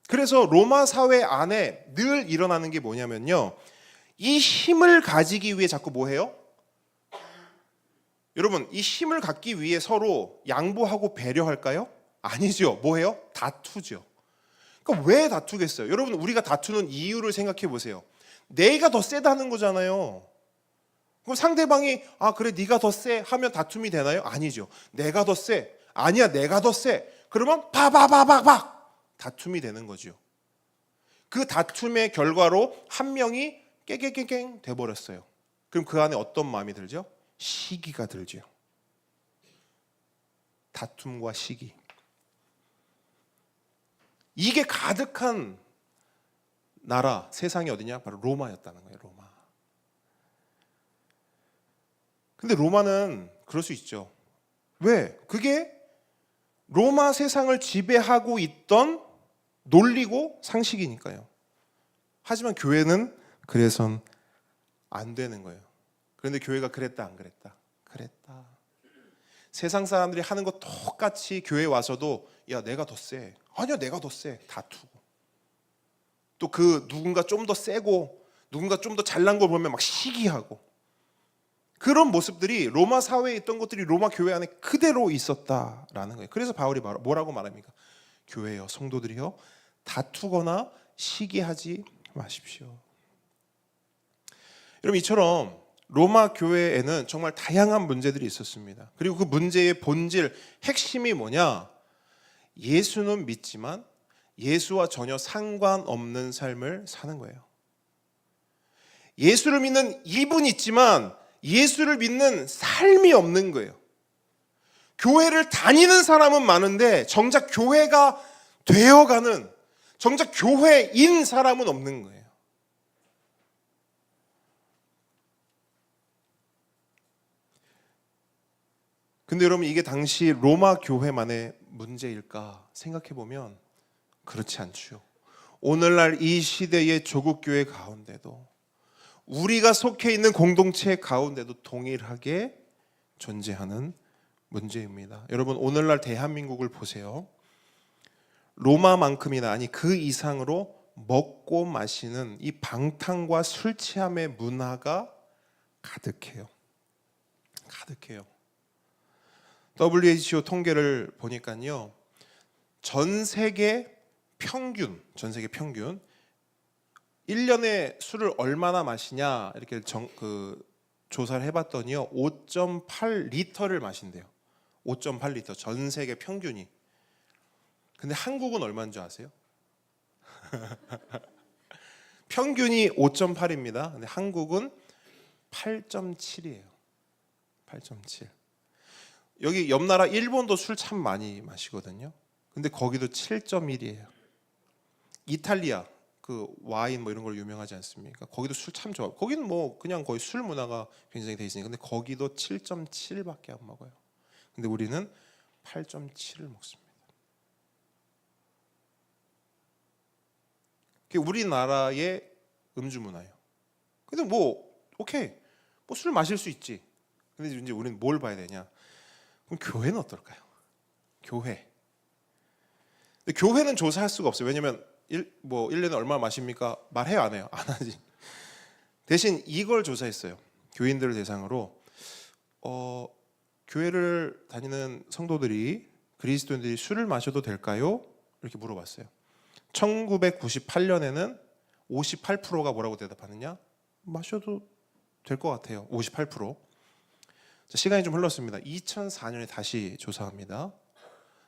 그래서 로마 사회 안에 늘 일어나는 게 뭐냐면요. 이 힘을 가지기 위해 자꾸 뭐 해요? 여러분, 이 힘을 갖기 위해 서로 양보하고 배려할까요? 아니죠. 뭐 해요? 다투죠. 그러니까 왜 다투겠어요? 여러분, 우리가 다투는 이유를 생각해 보세요. 내가 더 세다는 거잖아요. 그럼 상대방이 그래 네가 더 세 하면 다툼이 되나요? 아니죠. 내가 더 세. 아니야 내가 더 세. 그러면 바바바바박 다툼이 되는 거죠. 그 다툼의 결과로 한 명이 깨갱 돼버렸어요. 그럼 그 안에 어떤 마음이 들죠? 시기가 들죠. 다툼과 시기. 이게 가득한 나라, 세상이 어디냐? 바로 로마였다는 거예요. 로마. 근데 로마는 그럴 수 있죠. 왜? 그게 로마 세상을 지배하고 있던 논리고 상식이니까요. 하지만 교회는 그래선 안 되는 거예요. 그런데 교회가 그랬다 안 그랬다? 그랬다. 세상 사람들이 하는 거 똑같이 교회 와서도 야 내가 더 세. 아니야 내가 더 세. 다투고. 또 그 누군가 좀 더 세고 누군가 좀 더 잘난 걸 보면 막 시기하고. 그런 모습들이 로마 사회에 있던 것들이 로마 교회 안에 그대로 있었다라는 거예요. 그래서 바울이 뭐라고 말합니까? 교회여 성도들이여 다투거나 시기하지 마십시오. 여러분 이처럼 로마 교회에는 정말 다양한 문제들이 있었습니다. 그리고 그 문제의 본질, 핵심이 뭐냐? 예수는 믿지만 예수와 전혀 상관없는 삶을 사는 거예요. 예수를 믿는 입은 있지만 예수를 믿는 삶이 없는 거예요. 교회를 다니는 사람은 많은데 정작 교회가 되어가는, 정작 교회인 사람은 없는 거예요. 근데 여러분 이게 당시 로마 교회만의 문제일까 생각해 보면 그렇지 않죠. 오늘날 이 시대의 조국 교회 가운데도 우리가 속해 있는 공동체 가운데도 동일하게 존재하는 문제입니다. 여러분 오늘날 대한민국을 보세요. 로마만큼이나 아니 그 이상으로 먹고 마시는 이 방탕과 술 취함의 문화가 가득해요. 가득해요. WHO 통계를 보니까요. 전 세계 평균 1년에 술을 얼마나 마시냐 이렇게 조사를 해봤더니요 5.8리터를 마신대요. 5.8리터 전 세계 평균이. 근데 한국은 얼마인 줄 아세요? 평균이 5.8입니다. 근데 한국은 8.7이에요. 8.7. 여기 옆 나라 일본도 술 참 많이 마시거든요. 근데 거기도 7.1이에요. 이탈리아 그 와인 뭐 이런 걸 유명하지 않습니까? 거기도 술 참 좋아. 거기는 뭐 그냥 거의 술 문화가 굉장히 돼 있으니까. 근데 거기도 7.7밖에 안 먹어요. 근데 우리는 8.7을 먹습니다. 그게 우리나라의 음주 문화예요. 근데 뭐 오케이, 뭐 술 마실 수 있지. 근데 이제 우리는 뭘 봐야 되냐? 그럼 교회는 어떨까요? 교회. 근데 교회는 조사할 수가 없어요. 왜냐면 1년에 얼마 마십니까? 말해요, 안 해요? 안 하지. 대신 이걸 조사했어요. 교인들을 대상으로 교회를 다니는 성도들이, 그리스도인들이 술을 마셔도 될까요? 이렇게 물어봤어요. 1998년에는 58%가 뭐라고 대답하느냐? 마셔도 될 것 같아요. 58%. 자, 시간이 좀 흘렀습니다. 2004년에 다시 조사합니다.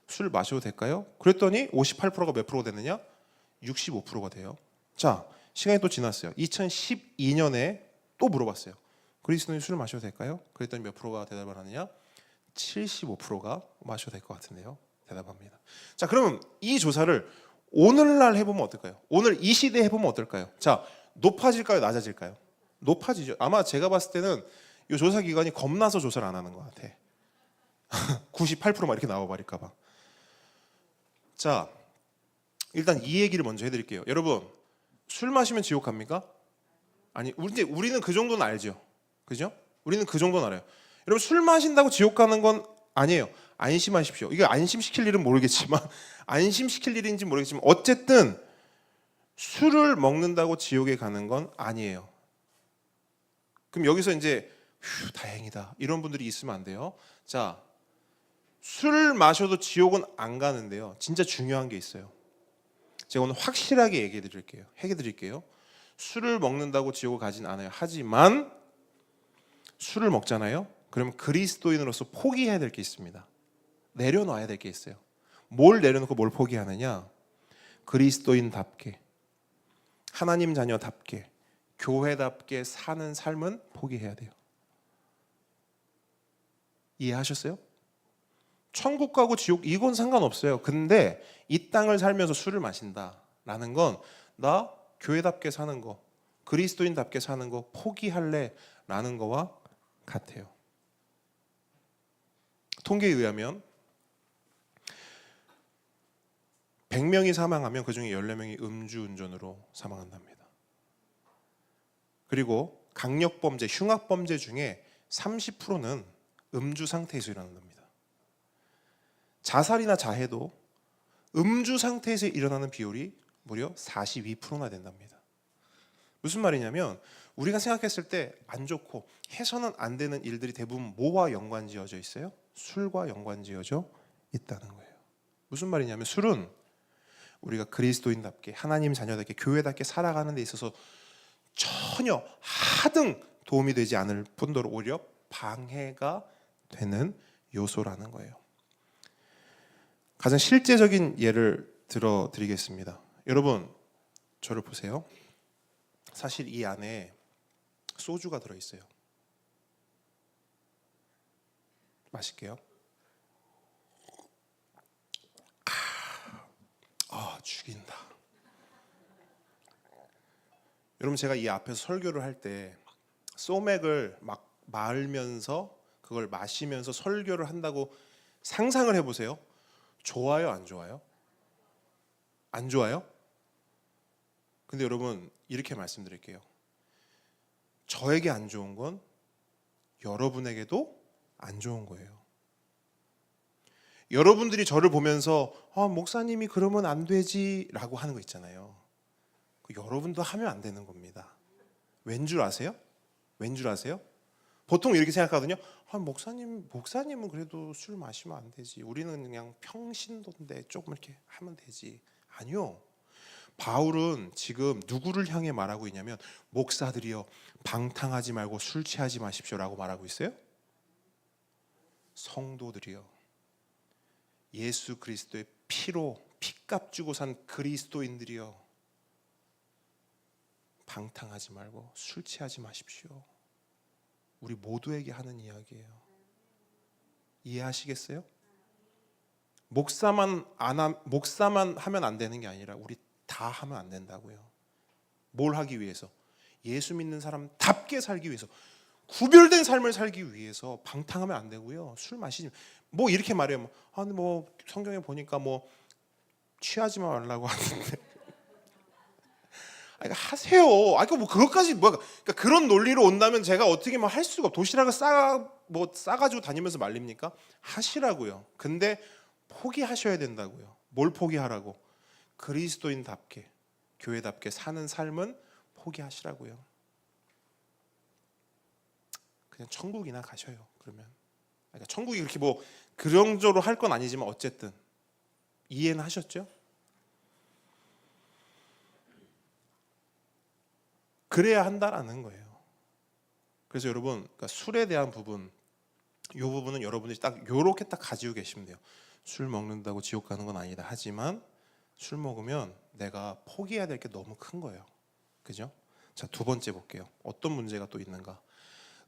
술 마셔도 될까요? 그랬더니 58%가 몇 프로가 됐느냐? 65%가 돼요. 자, 시간이 또 지났어요. 2012년에 또 물어봤어요. 그리스도인이 술 마셔도 될까요? 그랬더니 몇 프로가 대답을 하느냐? 75%가 마셔도 될 것 같은데요. 대답합니다. 자, 그러면 이 조사를 오늘날 해보면 어떨까요? 오늘 이 시대에 해보면 어떨까요? 자, 높아질까요? 낮아질까요? 높아지죠. 아마 제가 봤을 때는 이 조사 기관이 겁나서 조사를 안 하는 것 같아. 98%막 이렇게 나와버릴까 봐. 자, 일단 이 얘기를 먼저 해드릴게요. 여러분, 술 마시면 지옥 갑니까? 아니, 우리는 그 정도는 알죠. 그죠? 우리는 그 정도는 알아요. 여러분, 술 마신다고 지옥 가는 건 아니에요. 안심하십시오. 이게 안심시킬 일은 모르겠지만, 안심시킬 일인지 모르겠지만, 어쨌든 술을 먹는다고 지옥에 가는 건 아니에요. 그럼 여기서 이제 휴, 다행이다 이런 분들이 있으면 안 돼요. 자, 술을 마셔도 지옥은 안 가는데요. 진짜 중요한 게 있어요. 제가 오늘 확실하게 얘기해 드릴게요. 술을 먹는다고 지옥을 가진 않아요. 하지만 술을 먹잖아요. 그러면 그리스도인으로서 포기해야 될 게 있습니다. 내려놔야 될 게 있어요. 뭘 내려놓고 뭘 포기하느냐? 그리스도인답게, 하나님 자녀답게, 교회답게 사는 삶은 포기해야 돼요. 이해하셨어요? 천국 가고 지옥 이건 상관없어요. 근데 이 땅을 살면서 술을 마신다라는 건 나 교회답게 사는 거, 그리스도인답게 사는 거 포기할래라는 거와 같아요. 통계에 의하면 100명이 사망하면 그중에 14명이 음주운전으로 사망한답니다. 그리고 강력범죄, 흉악범죄 중에 30%는 음주 상태에서 일어난답니다. 자살이나 자해도 음주 상태에서 일어나는 비율이 무려 42%나 된답니다. 무슨 말이냐면 우리가 생각했을 때 안 좋고 해서는 안 되는 일들이 대부분 뭐와 연관지어져 있어요? 술과 연관지어져 있다는 거예요. 무슨 말이냐면 술은 우리가 그리스도인답게 하나님 자녀답게 교회답게 살아가는 데 있어서 전혀 하등 도움이 되지 않을 뿐더러 오히려 방해가 되는 요소라는 거예요. 가장 실제적인 예를 들어드리겠습니다. 여러분 저를 보세요. 사실 이 안에 소주가 들어있어요. 마실게요. 죽인다. 여러분 제가 이 앞에서 설교를 할 때 소맥을 막 말면서 그걸 마시면서 설교를 한다고 상상을 해보세요. 좋아요, 안 좋아요? 안 좋아요? 근데 여러분 이렇게 말씀드릴게요. 저에게 안 좋은 건 여러분에게도 안 좋은 거예요. 여러분들이 저를 보면서 목사님이 그러면 안 되지 라고 하는 거 있잖아요. 여러분도 하면 안 되는 겁니다. 왠 줄 아세요? 왠 줄 아세요? 보통 이렇게 생각하거든요. 목사님은 그래도 술 마시면 안 되지. 우리는 그냥 평신도인데 조금 이렇게 하면 되지. 아니요. 바울은 지금 누구를 향해 말하고 있냐면 목사들이여 방탕하지 말고 술 취하지 마십시오라고 말하고 있어요. 성도들이여 예수 그리스도의 피로 피값 주고 산 그리스도인들이여 방탕하지 말고 술 취하지 마십시오. 우리 모두에게 하는 이야기예요. 이해하시겠어요? 목사만 하면 안 되는 게 아니라 우리 다 하면 안 된다고요. 뭘 하기 위해서? 예수 믿는 사람답게 살기 위해서, 구별된 삶을 살기 위해서 방탕하면 안 되고요. 술 마시지 뭐 이렇게 말해요. 뭐 성경에 보니까 뭐 취하지 말라고 하는데 하세요. 뭐 그것까지 그러니까 그런 논리로 온다면 제가 어떻게 뭐 할 수가 도시락을 싸가지고 다니면서 말립니까? 하시라고요. 근데 포기하셔야 된다고요. 뭘 포기하라고? 그리스도인답게 교회답게 사는 삶은 포기하시라고요. 그냥 천국이나 가셔요. 그러면 그러니까 천국이 그렇게 뭐 그런 정도로 할 건 아니지만 어쨌든 이해는 하셨죠? 그래야 한다라는 거예요. 그래서 여러분 그러니까 술에 대한 부분, 이 부분은 여러분들이 딱 요렇게 딱 가지고 계시면 돼요. 술 먹는다고 지옥 가는 건 아니다. 하지만 술 먹으면 내가 포기해야 될 게 너무 큰 거예요. 그죠? 자, 두 번째 볼게요. 어떤 문제가 또 있는가?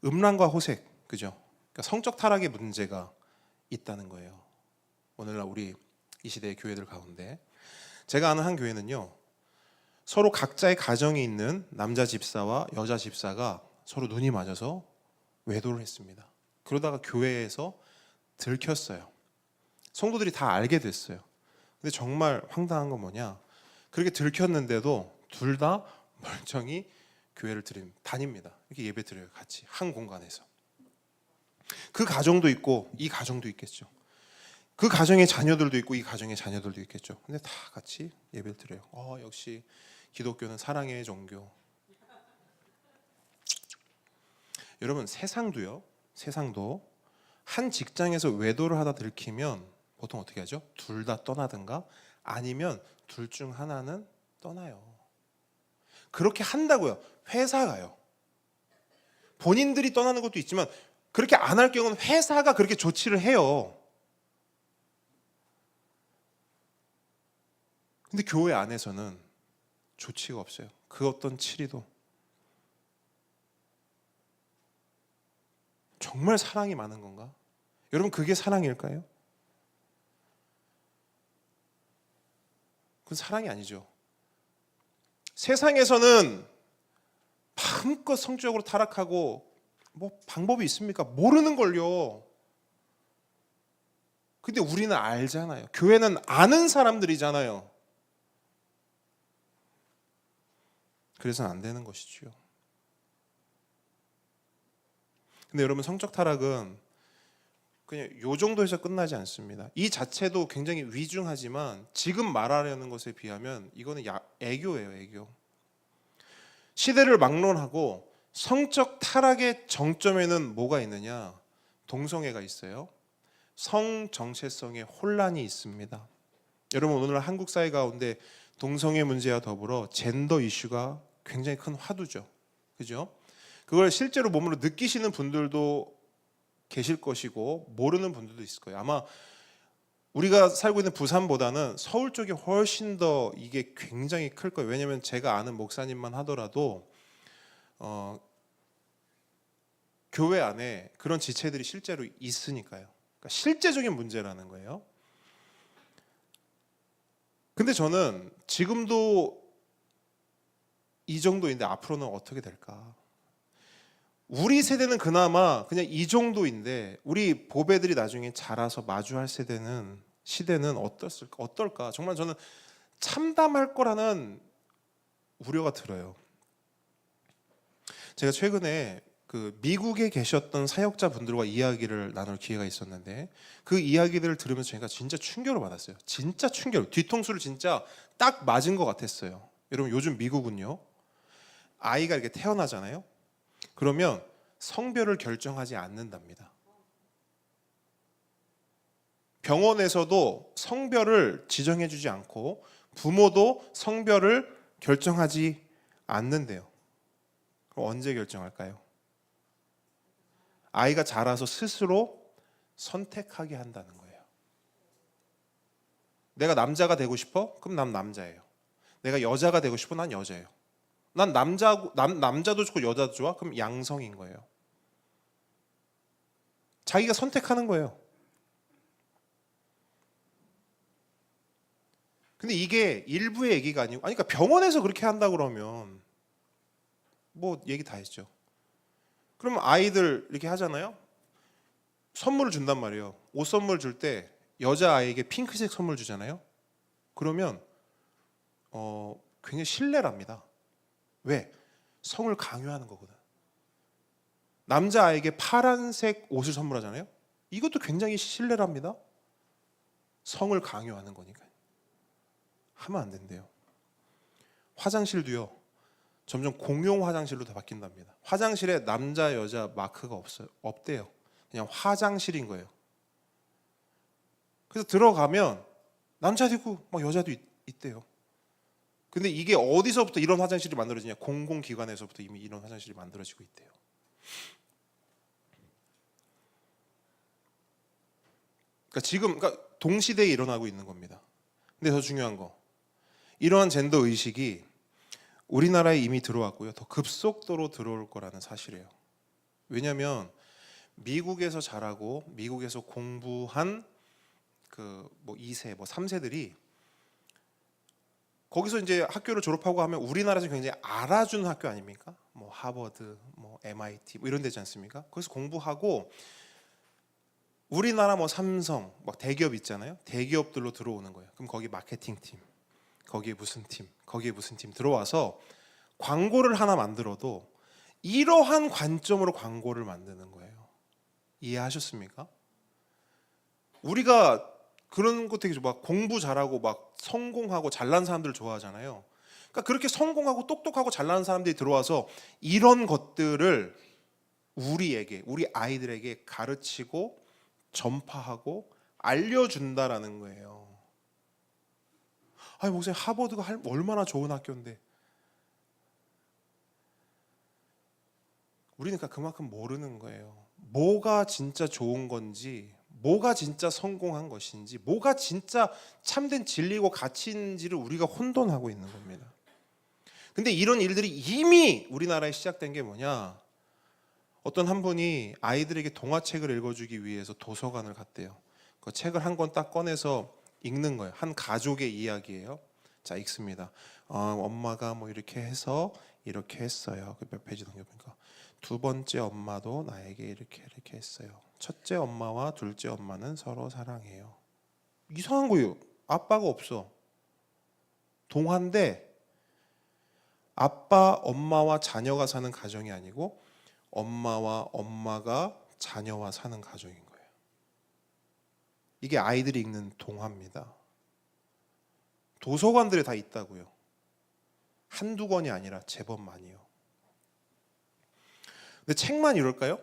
음란과 호색, 그죠? 그러니까 성적 타락의 문제가 있다는 거예요. 오늘날 우리 이 시대의 교회들 가운데 제가 아는 한 교회는요. 서로 각자의 가정이 있는 남자 집사와 여자 집사가 서로 눈이 맞아서 외도를 했습니다. 그러다가 교회에서 들켰어요. 성도들이 다 알게 됐어요. 근데 정말 황당한 건 뭐냐? 그렇게 들켰는데도 둘 다 멀쩡히 교회를 다닙니다. 이렇게 예배 드려요. 같이 한 공간에서. 그 가정도 있고 이 가정도 있겠죠. 그 가정의 자녀들도 있고 이 가정의 자녀들도 있겠죠. 근데 다 같이 예배를 드려요. 역시 기독교는 사랑의 종교. 여러분 세상도 한 직장에서 외도를 하다 들키면 보통 어떻게 하죠? 둘 다 떠나든가 아니면 둘 중 하나는 떠나요. 그렇게 한다고요. 회사가요. 본인들이 떠나는 것도 있지만 그렇게 안 할 경우는 회사가 그렇게 조치를 해요. 근데 교회 안에서는 조치가 없어요. 그 어떤 치리도. 정말 사랑이 많은 건가? 여러분 그게 사랑일까요? 그건 사랑이 아니죠. 세상에서는 마음껏 성적으로 타락하고 뭐 방법이 있습니까? 모르는 걸요. 근데 우리는 알잖아요. 교회는 아는 사람들이잖아요. 그래서는 안 되는 것이지요. 근데 여러분, 성적 타락은 그냥 요 정도에서 끝나지 않습니다. 이 자체도 굉장히 위중하지만 지금 말하려는 것에 비하면 이거는 애교예요, 애교. 시대를 막론하고 성적 타락의 정점에는 뭐가 있느냐? 동성애가 있어요. 성 정체성의 혼란이 있습니다. 여러분, 오늘 한국 사회 가운데 동성애 문제와 더불어 젠더 이슈가 굉장히 큰 화두죠. 그죠? 그걸 실제로 몸으로 느끼시는 분들도 계실 것이고 모르는 분들도 있을 거예요. 아마 우리가 살고 있는 부산보다는 서울 쪽이 훨씬 더 이게 굉장히 클 거예요. 왜냐하면 제가 아는 목사님만 하더라도 교회 안에 그런 지체들이 실제로 있으니까요. 그러니까 실제적인 문제라는 거예요. 근데 저는 지금도 이 정도인데 앞으로는 어떻게 될까? 우리 세대는 그나마 그냥 이 정도인데 우리 보배들이 나중에 자라서 마주할 시대는 어떨까? 정말 저는 참담할 거라는 우려가 들어요. 제가 최근에 그 미국에 계셨던 사역자분들과 이야기를 나눌 기회가 있었는데 그 이야기들을 들으면서 제가 진짜 충격을 받았어요. 진짜 충격. 뒤통수를 진짜 딱 맞은 것 같았어요. 여러분, 요즘 미국은요, 아이가 이렇게 태어나잖아요. 그러면 성별을 결정하지 않는답니다. 병원에서도 성별을 지정해주지 않고 부모도 성별을 결정하지 않는데요. 그럼 언제 결정할까요? 아이가 자라서 스스로 선택하게 한다는 거예요. 내가 남자가 되고 싶어? 그럼 난 남자예요. 내가 여자가 되고 싶어? 난 여자예요. 난 남자도 좋고 여자도 좋아? 그럼 양성인 거예요. 자기가 선택하는 거예요. 근데 이게 일부의 얘기가 아니고, 그러니까 병원에서 그렇게 한다 그러면 뭐 얘기 다 했죠. 그러면 아이들 이렇게 하잖아요. 선물을 준단 말이에요. 옷 선물 줄 때 여자 아이에게 핑크색 선물 주잖아요. 그러면 굉장히 신뢰랍니다. 왜? 성을 강요하는 거거든. 남자 아이에게 파란색 옷을 선물하잖아요. 이것도 굉장히 신뢰랍니다. 성을 강요하는 거니까요. 하면 안 된대요. 화장실도요, 점점 공용 화장실로 다 바뀐답니다. 화장실에 남자 여자 마크가 없대요. 그냥 화장실인 거예요. 그래서 들어가면 남자도 있고 막 여자도 있대요. 근데 이게 어디서부터 이런 화장실이 만들어지냐? 공공기관에서부터 이미 이런 화장실이 만들어지고 있대요. 그러니까 동시대에 일어나고 있는 겁니다. 근데 더 중요한 거, 이러한 젠더 의식이 우리나라에 이미 들어왔고요. 더 급속도로 들어올 거라는 사실이에요. 왜냐하면 미국에서 자라고 미국에서 공부한 그 2세, 3세들이 거기서 이제 학교를 졸업하고 하면 우리나라에서 굉장히 알아주는 학교 아닙니까? 뭐 하버드, 뭐 MIT 뭐 이런 데지 않습니까? 거기서 공부하고 우리나라 뭐 삼성, 막 대기업 있잖아요. 대기업들로 들어오는 거예요. 그럼 거기 마케팅 팀, 거기에 무슨 팀, 거기에 무슨 팀 들어와서 광고를 하나 만들어도 이러한 관점으로 광고를 만드는 거예요. 이해하셨습니까? 우리가 그런 거 되게 막 공부 잘하고 막 성공하고 잘난 사람들 좋아하잖아요. 그러니까 그렇게 성공하고 똑똑하고 잘난 사람들이 들어와서 이런 것들을 우리 아이들에게 가르치고 전파하고 알려준다라는 거예요. 아니 목사님, 하버드가 얼마나 좋은 학교인데. 우리는 그러니까 그만큼 모르는 거예요. 뭐가 진짜 좋은 건지, 뭐가 진짜 성공한 것인지, 뭐가 진짜 참된 진리고 가치인지를 우리가 혼돈하고 있는 겁니다. 근데 이런 일들이 이미 우리나라에 시작된 게 뭐냐? 어떤 한 분이 아이들에게 동화책을 읽어주기 위해서 도서관을 갔대요. 그 책을 한 권 딱 꺼내서 읽는 거예요. 한 가족의 이야기예요. 자, 읽습니다. 엄마가 뭐 이렇게 해서 이렇게 했어요. 그 몇 페이지 넘겨보니까 두 번째 엄마도 나에게 이렇게 했어요. 첫째 엄마와 둘째 엄마는 서로 사랑해요. 이상한 거예요. 아빠가 없어. 동화인데 아빠, 엄마와 자녀가 사는 가정이 아니고 엄마와 엄마가 자녀와 사는 가정인 거예요. 이게 아이들이 읽는 동화입니다. 도서관들에 다 있다고요. 한두 권이 아니라 제법 많이요. 근데 책만 이럴까요?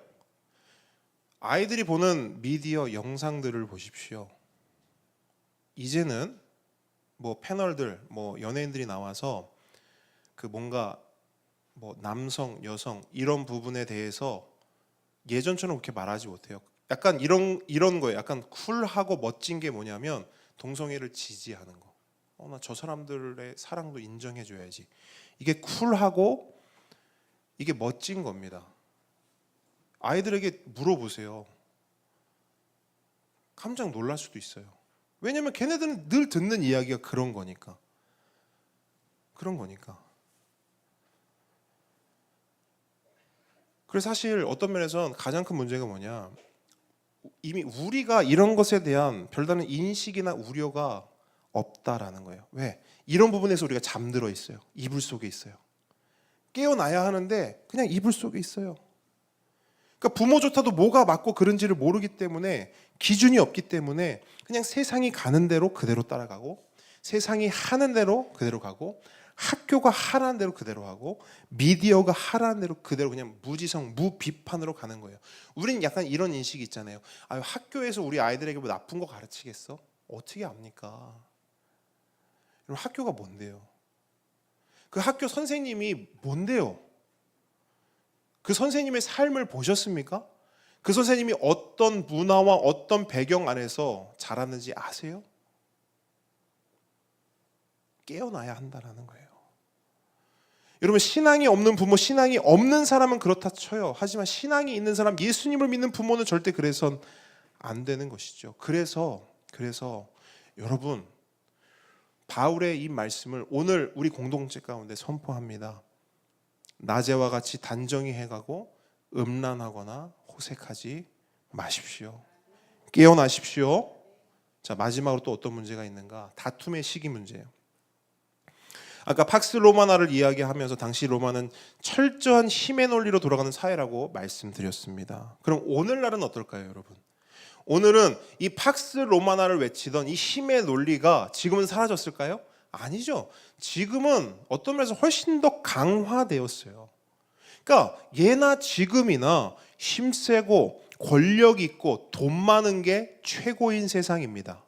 아이들이 보는 미디어 영상들을 보십시오. 이제는 뭐 패널들, 뭐 연예인들이 나와서 그 뭔가 뭐 남성, 여성 이런 부분에 대해서 예전처럼 그렇게 말하지 못해요. 약간 이런 거예요. 약간 쿨하고 멋진 게 뭐냐면 동성애를 지지하는 거. 나 저 사람들의 사랑도 인정해줘야지. 이게 쿨하고 이게 멋진 겁니다. 아이들에게 물어보세요. 깜짝 놀랄 수도 있어요. 왜냐면 걔네들은 늘 듣는 이야기가 그런 거니까. 그런 거니까. 그래서 사실 어떤 면에서는 가장 큰 문제가 뭐냐, 이미 우리가 이런 것에 대한 별다른 인식이나 우려가 없다라는 거예요. 왜? 이런 부분에서 우리가 잠들어 있어요. 이불 속에 있어요. 깨어나야 하는데 그냥 이불 속에 있어요. 그러니까 부모조차도 뭐가 맞고 그른지를 모르기 때문에, 기준이 없기 때문에 그냥 세상이 가는 대로 그대로 따라가고, 세상이 하는 대로 그대로 가고, 학교가 하라는 대로 그대로 하고, 미디어가 하라는 대로 그대로 그냥 무지성, 무비판으로 가는 거예요. 우리는 약간 이런 인식이 있잖아요. 학교에서 우리 아이들에게 뭐 나쁜 거 가르치겠어? 어떻게 압니까? 여러분, 학교가 뭔데요? 그 학교 선생님이 뭔데요? 그 선생님의 삶을 보셨습니까? 그 선생님이 어떤 문화와 어떤 배경 안에서 자랐는지 아세요? 깨어나야 한다는 거예요. 여러분, 신앙이 없는 부모, 신앙이 없는 사람은 그렇다 쳐요. 하지만 신앙이 있는 사람, 예수님을 믿는 부모는 절대 그래선 안 되는 것이죠. 그래서 여러분, 바울의 이 말씀을 오늘 우리 공동체 가운데 선포합니다. 낮에와 같이 단정히 해가고 음란하거나 호색하지 마십시오. 깨어나십시오. 자, 마지막으로 또 어떤 문제가 있는가? 다툼의 시기 문제예요. 아까 팍스 로마나를 이야기하면서 당시 로마는 철저한 힘의 논리로 돌아가는 사회라고 말씀드렸습니다. 그럼 오늘날은 어떨까요, 여러분? 오늘은 이 팍스 로마나를 외치던 이 힘의 논리가 지금은 사라졌을까요? 아니죠. 지금은 어떤 면에서 훨씬 더 강화되었어요. 그러니까 예나 지금이나 힘세고 권력 있고 돈 많은 게 최고인 세상입니다.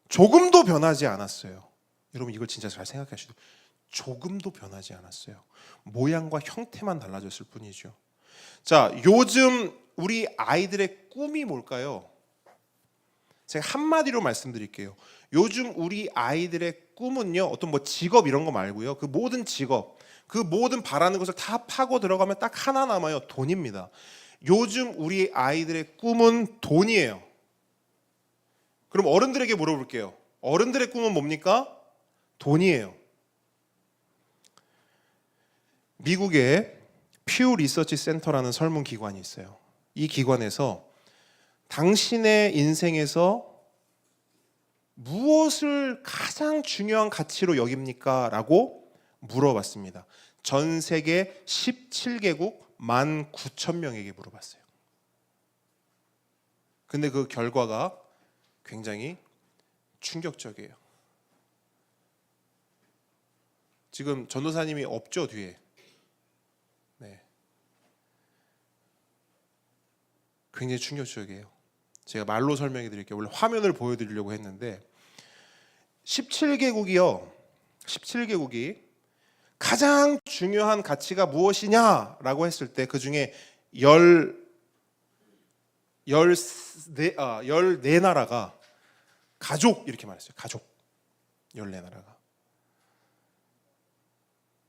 조금도 변하지 않았어요. 여러분, 이걸 진짜 잘 생각하셔야 돼요. 조금도 변하지 않았어요. 모양과 형태만 달라졌을 뿐이죠. 자, 요즘 우리 아이들의 꿈이 뭘까요? 제가 한마디로 말씀드릴게요. 요즘 우리 아이들의 꿈은요, 어떤 뭐 직업 이런 거 말고요, 그 모든 직업, 그 모든 바라는 것을 다 파고 들어가면 딱 하나 남아요. 돈입니다. 요즘 우리 아이들의 꿈은 돈이에요. 그럼 어른들에게 물어볼게요. 어른들의 꿈은 뭡니까? 돈이에요. 미국의 퓨 리서치 센터라는 설문기관이 있어요. 이 기관에서 당신의 인생에서 무엇을 가장 중요한 가치로 여깁니까? 라고 물어봤습니다. 전 세계 17개국 19,000명에게 물어봤어요. 근데 그 결과가 굉장히 충격적이에요. 지금 전도사님이 없죠, 뒤에. 네. 굉장히 충격적이에요. 제가 말로 설명해 드릴게요. 원래 화면을 보여드리려고 했는데 17개국이요. 17개국이 가장 중요한 가치가 무엇이냐라고 했을 때 그 중에 14나라가 가족 이렇게 말했어요. 가족. 14나라가.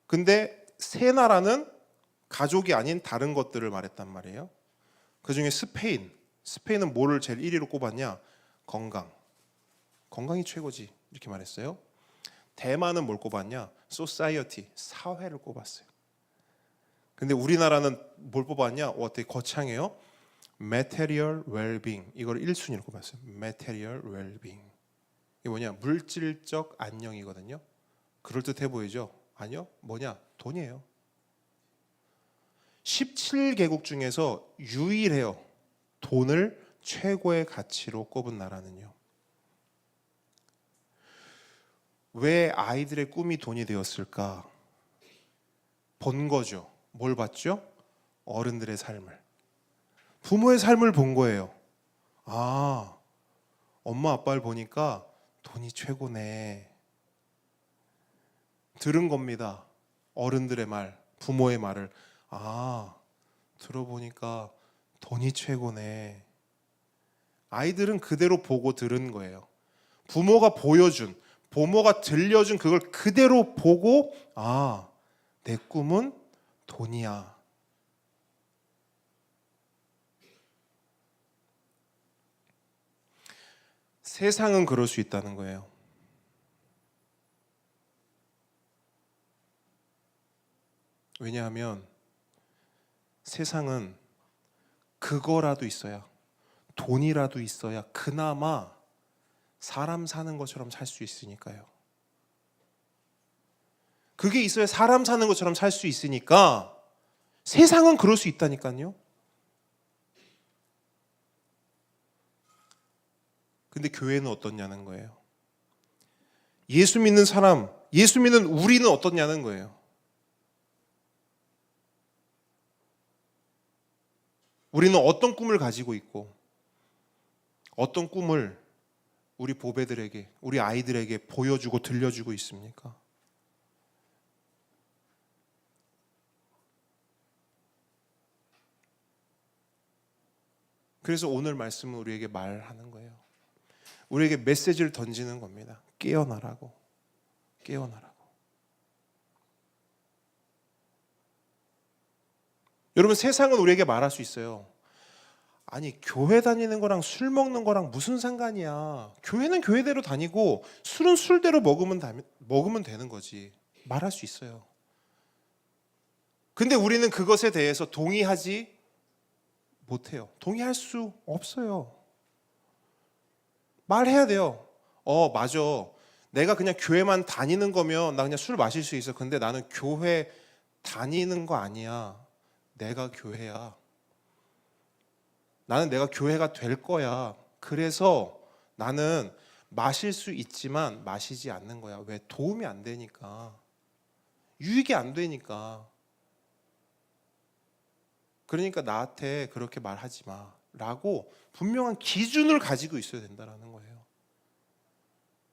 근데 3나라는 가족이 아닌 다른 것들을 말했단 말이에요. 그 중에 스페인은 뭐를 제일 1위로 꼽았냐? 건강이 최고지 이렇게 말했어요. 대만은 뭘 꼽았냐? 소사이어티, 사회를 꼽았어요. 근데 우리나라는 뭘 뽑았냐? 되게 거창해요. Material well-being. 이걸 1순위로 꼽았어요. Material well-being. 이게 뭐냐? 물질적 안녕이거든요. 그럴듯해 보이죠? 아니요. 뭐냐? 돈이에요. 17개국 중에서 유일해요. 돈을 최고의 가치로 꼽은 나라는요. 왜 아이들의 꿈이 돈이 되었을까? 본 거죠. 뭘 봤죠? 어른들의 삶을. 부모의 삶을 본 거예요. 아, 엄마 아빠를 보니까 돈이 최고네. 들은 겁니다. 어른들의 말, 부모의 말을. 아, 들어보니까 돈이 최고네. 아이들은 그대로 보고 들은 거예요. 부모가 보여준, 부모가 들려준 그걸 그대로 보고, 아, 내 꿈은 돈이야. 세상은 그럴 수 있다는 거예요. 왜냐하면 세상은 그거라도 있어야, 돈이라도 있어야 그나마 사람 사는 것처럼 살 수 있으니까요. 그게 있어야 사람 사는 것처럼 살 수 있으니까 세상은 그럴 수 있다니까요. 근데 교회는 어떻냐는 거예요. 예수 믿는 사람, 예수 믿는 우리는 어떻냐는 거예요. 우리는 어떤 꿈을 가지고 있고 어떤 꿈을 우리 보배들에게, 우리 아이들에게 보여주고 들려주고 있습니까? 그래서 오늘 말씀은 우리에게 말하는 거예요. 우리에게 메시지를 던지는 겁니다. 깨어나라고. 깨어나라고. 여러분, 세상은 우리에게 말할 수 있어요. 아니, 교회 다니는 거랑 술 먹는 거랑 무슨 상관이야. 교회는 교회대로 다니고 술은 술대로 먹으면 되는 거지. 말할 수 있어요. 근데 우리는 그것에 대해서 동의하지 못해요. 동의할 수 없어요. 말해야 돼요. 맞아. 내가 그냥 교회만 다니는 거면 나 그냥 술 마실 수 있어. 근데 나는 교회 다니는 거 아니야. 내가 교회야. 나는 내가 교회가 될 거야. 그래서 나는 마실 수 있지만 마시지 않는 거야. 왜? 도움이 안 되니까. 유익이 안 되니까. 그러니까 나한테 그렇게 말하지 마 라고 분명한 기준을 가지고 있어야 된다는 거예요.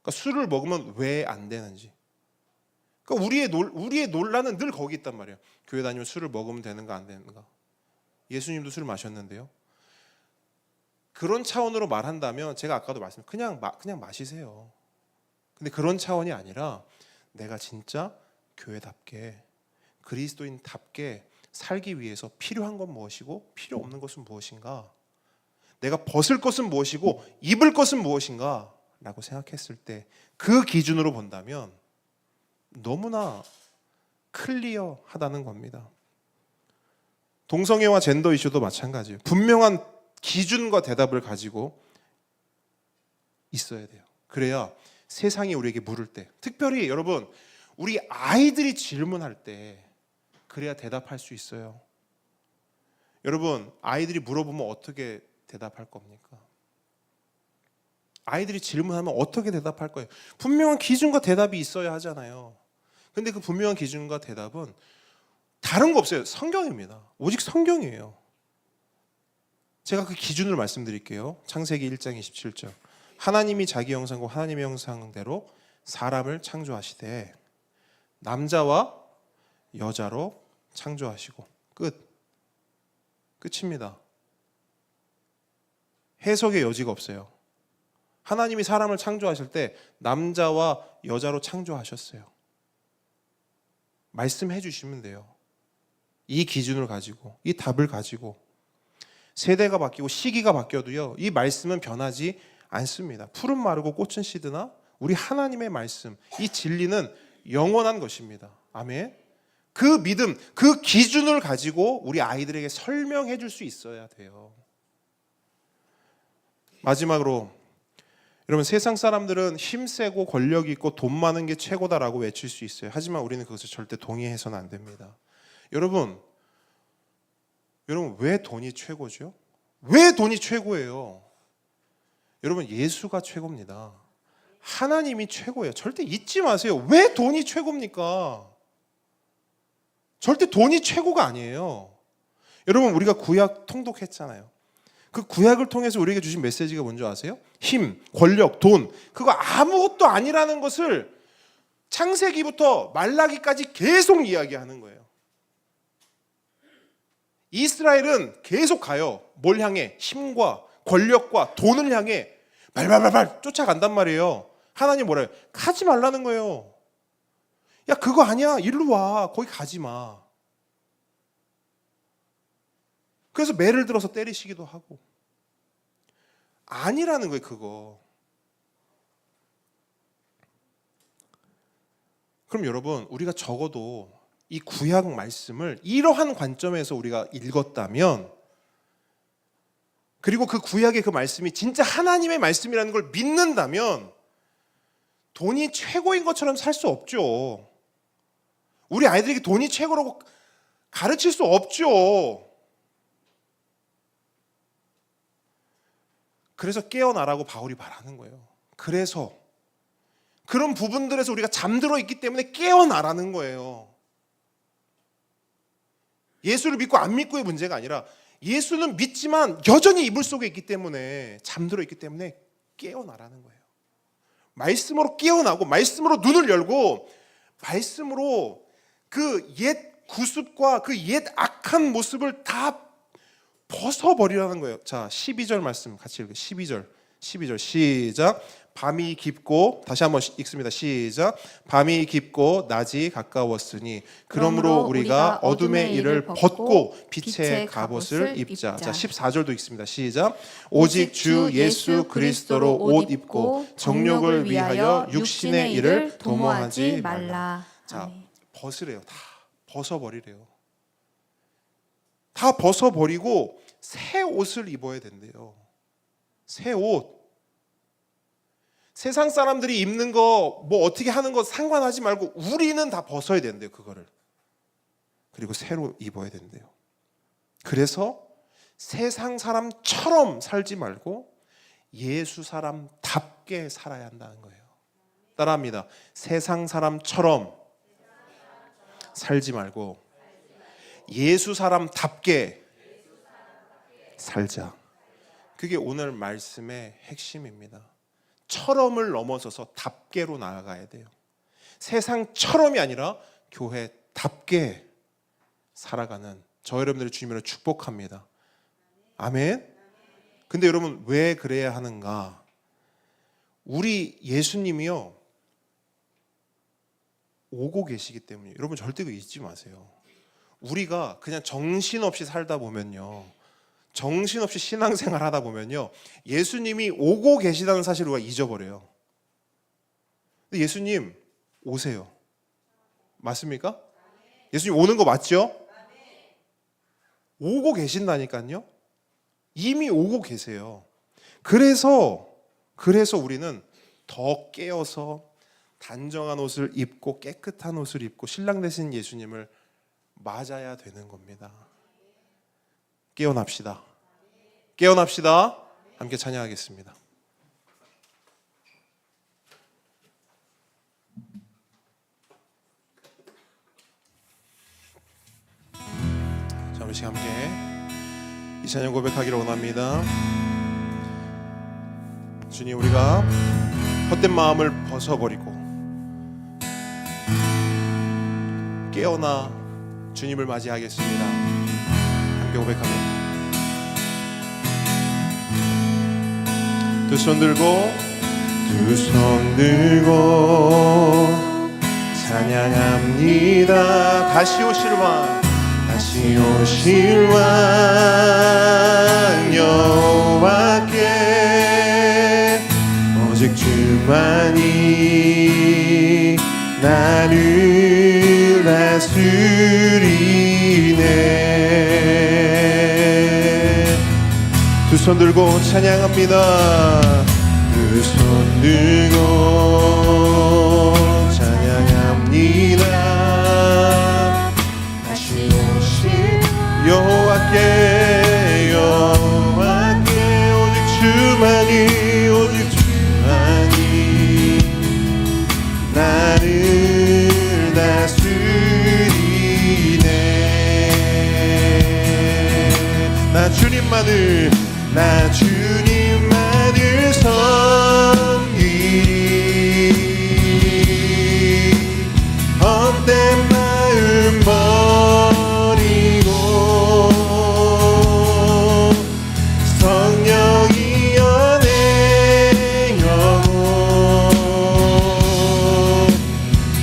그러니까 술을 먹으면 왜 안 되는지. 그러니까 우리의 논란은 늘 거기 있단 말이에요. 교회 다니면 술을 먹으면 되는가 안 되는가. 예수님도 술을 마셨는데요. 그런 차원으로 말한다면 제가 아까도 말씀드렸어요. 그냥 마시세요. 근데 그런 차원이 아니라 내가 진짜 교회답게 그리스도인답게 살기 위해서 필요한 건 무엇이고 필요 없는 것은 무엇인가? 내가 벗을 것은 무엇이고 입을 것은 무엇인가? 라고 생각했을 때 그 기준으로 본다면 너무나 클리어하다는 겁니다. 동성애와 젠더 이슈도 마찬가지예요. 분명한 기준과 대답을 가지고 있어야 돼요. 그래야 세상이 우리에게 물을 때, 특별히 여러분 우리 아이들이 질문할 때 그래야 대답할 수 있어요. 여러분, 아이들이 물어보면 어떻게 대답할 겁니까? 아이들이 질문하면 어떻게 대답할 거예요? 분명한 기준과 대답이 있어야 하잖아요. 근데 그 분명한 기준과 대답은 다른 거 없어요. 성경입니다. 오직 성경이에요. 제가 그 기준을 말씀드릴게요. 창세기 1장 27절. 하나님이 자기 형상과 하나님의 형상대로 사람을 창조하시되 남자와 여자로 창조하시고 끝입니다. 해석의 여지가 없어요. 하나님이 사람을 창조하실 때 남자와 여자로 창조하셨어요. 말씀해 주시면 돼요. 이 기준을 가지고, 이 답을 가지고 세대가 바뀌고 시기가 바뀌어도요, 이 말씀은 변하지 않습니다. 푸른 마르고 꽃은 시드나 우리 하나님의 말씀, 이 진리는 영원한 것입니다. 아멘. 그 믿음, 그 기준을 가지고 우리 아이들에게 설명해 줄 수 있어야 돼요. 마지막으로 여러분, 세상 사람들은 힘세고 권력 있고 돈 많은 게 최고다라고 외칠 수 있어요. 하지만 우리는 그것을 절대 동의해서는 안 됩니다. 여러분 왜 돈이 최고죠? 왜 돈이 최고예요? 여러분, 예수가 최고입니다. 하나님이 최고예요. 절대 잊지 마세요. 왜 돈이 최고입니까? 절대 돈이 최고가 아니에요. 여러분, 우리가 구약 통독했잖아요. 그 구약을 통해서 우리에게 주신 메시지가 뭔지 아세요? 힘, 권력, 돈, 그거 아무것도 아니라는 것을 창세기부터 말라기까지 계속 이야기하는 거예요. 이스라엘은 계속 가요. 뭘 향해? 힘과 권력과 돈을 향해 발발발발 쫓아간단 말이에요. 하나님 뭐래요? 가지 말라는 거예요. 야, 그거 아니야. 일로 와. 거기 가지 마. 그래서 매를 들어서 때리시기도 하고. 아니라는 거예요, 그거. 그럼 여러분, 우리가 적어도 이 구약 말씀을 이러한 관점에서 우리가 읽었다면, 그리고 그 구약의 그 말씀이 진짜 하나님의 말씀이라는 걸 믿는다면 돈이 최고인 것처럼 살 수 없죠. 우리 아이들에게 돈이 최고라고 가르칠 수 없죠. 그래서 깨어나라고 바울이 말하는 거예요. 그래서 그런 부분들에서 우리가 잠들어 있기 때문에 깨어나라는 거예요. 예수를 믿고 안 믿고의 문제가 아니라 예수는 믿지만 여전히 이불 속에 있기 때문에, 잠들어 있기 때문에 깨어나라는 거예요. 말씀으로 깨어나고 말씀으로 눈을 열고 말씀으로 그 옛 구습과 그 옛 악한 모습을 다 벗어버리라는 거예요. 자, 12절 말씀 같이 읽어요. 12절 시작. 밤이 깊고, 다시 한번 읽습니다. 시작. 밤이 깊고 낮이 가까웠으니 그러므로 우리가 어둠의 일을 벗고 빛의 갑옷을 입자. 자, 14절도 읽습니다. 시작. 오직 주 예수 그리스도로 옷 입고 정욕을 위하여 육신의 일을 도모하지 말라. 자, 벗으래요. 다 벗어버리래요. 다 벗어버리고 새 옷을 입어야 된대요. 새 옷. 세상 사람들이 입는 거, 뭐 어떻게 하는 거 상관하지 말고 우리는 다 벗어야 된대요, 그거를. 그리고 새로 입어야 된대요. 그래서 세상 사람처럼 살지 말고 예수 사람답게 살아야 한다는 거예요. 따라합니다. 세상 사람처럼 살지 말고 예수 사람답게 살자. 그게 오늘 말씀의 핵심입니다. 처럼을 넘어서서 답게로 나아가야 돼요. 세상처럼이 아니라 교회답게 살아가는 저 여러분들의 주님으로 축복합니다. 아멘. 근데 여러분, 왜 그래야 하는가? 우리 예수님이요 오고 계시기 때문에. 여러분, 절대 그거 잊지 마세요. 우리가 그냥 정신없이 살다 보면요, 정신없이 신앙생활 하다 보면요, 예수님이 오고 계시다는 사실을 우리가 잊어버려요. 근데 예수님 오세요. 맞습니까? 예수님 오는 거 맞죠? 오고 계신다니까요. 이미 오고 계세요. 그래서 우리는 더 깨어서 단정한 옷을 입고 깨끗한 옷을 입고 신랑 되신 예수님을 맞아야 되는 겁니다. 깨어납시다. 깨어납시다. 함께 찬양하겠습니다. 자, 우리 시간 함께 이 찬양 고백하기를 원합니다. 주님, 우리가 헛된 마음을 벗어버리고 깨어나 주님을 맞이하겠습니다. 함께 고백합니다. 두 손 들고 찬양합니다. 다시 오실 왕, 다시 오실 왕 여호와께 오직 주만이 나를 다스리네. 두 손 들고 찬양합니다. 두 손 들고 찬양합니다. 다시 오실 여호와께 오직 주만이 나를 다스리네. 나 주님만을 섬기리. 헛된 마음 버리고 성령이여 내 영혼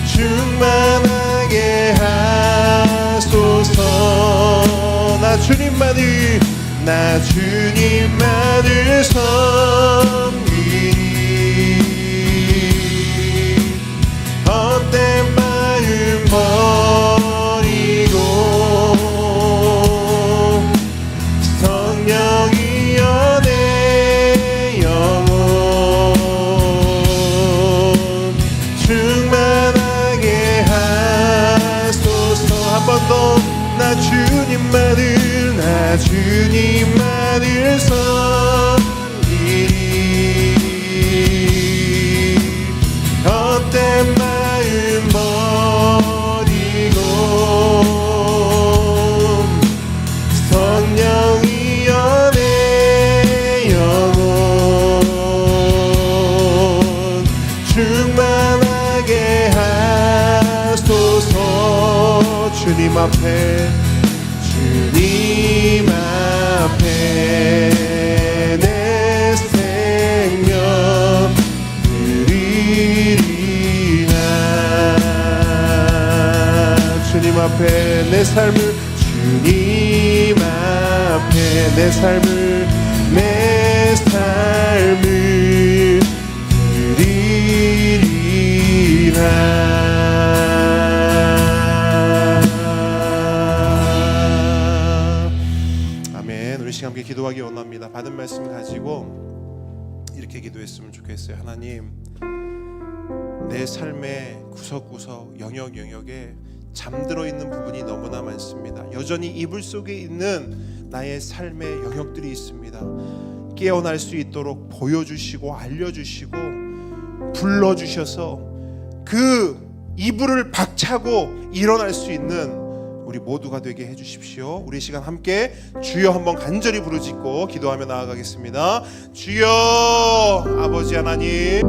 충만하게 하소서. 나 주님만을 섬기리. 헛된 마음 버리고 성령이여 내 영혼 충만하게 하소서. 한 번 더. 나 주님만을 섬기리. 헛된 마음 버리고 성령이여 내 영혼 충만하게 하소서. 주님 앞에 내 생명 드리리라. 주님 앞에 내 삶을 드리리라. 함께 기도하기 원합니다. 받은 말씀 가지고 이렇게 기도했으면 좋겠어요. 하나님, 내 삶의 구석구석 영역에 잠들어 있는 부분이 너무나 많습니다. 여전히 이불 속에 있는 나의 삶의 영역들이 있습니다. 깨어날 수 있도록 보여주시고 알려주시고 불러주셔서 그 이불을 박차고 일어날 수 있는 우리 모두가 되게 해주십시오. 우리 시간 함께 주여 한번 간절히 부르짖고 기도하며 나아가겠습니다. 주여, 아버지 하나님,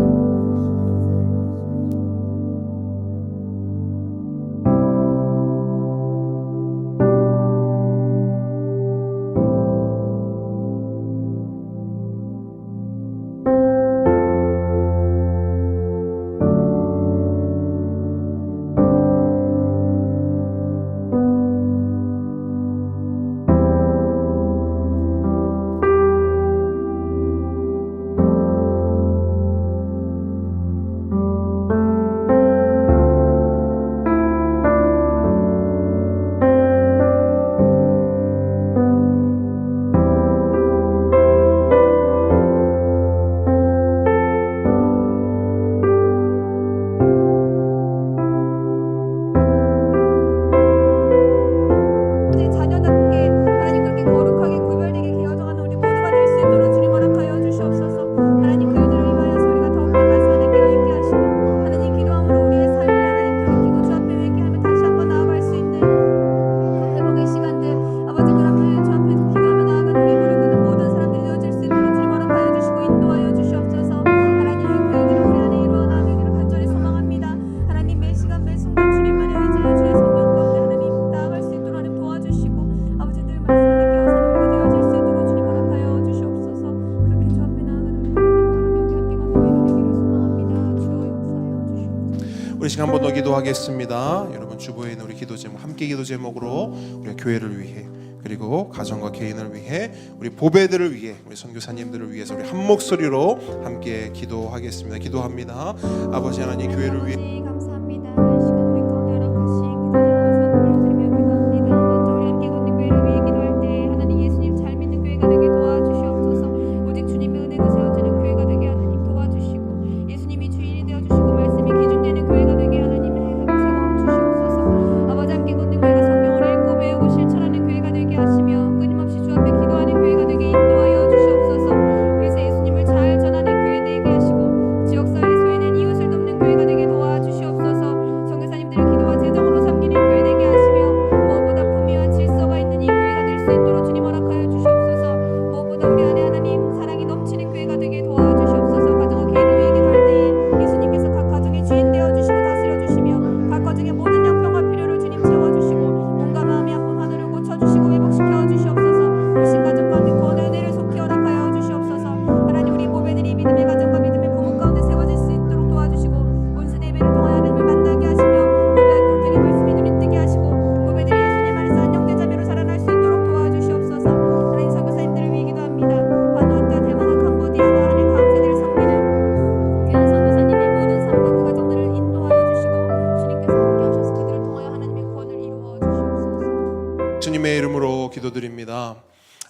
우리 시간 한 번 더 기도하겠습니다. 여러분 주보에 있는 우리 기도 제목, 함께 기도 제목으로 우리 교회를 위해, 그리고 가정과 개인을 위해, 우리 보배들을 위해, 우리 선교사님들을 위해서 우리 한 목소리로 함께 기도하겠습니다. 기도합니다. 아버지 하나님, 교회를 위해 감사합니다. 이 시간 우리 가운데 허락하신 기도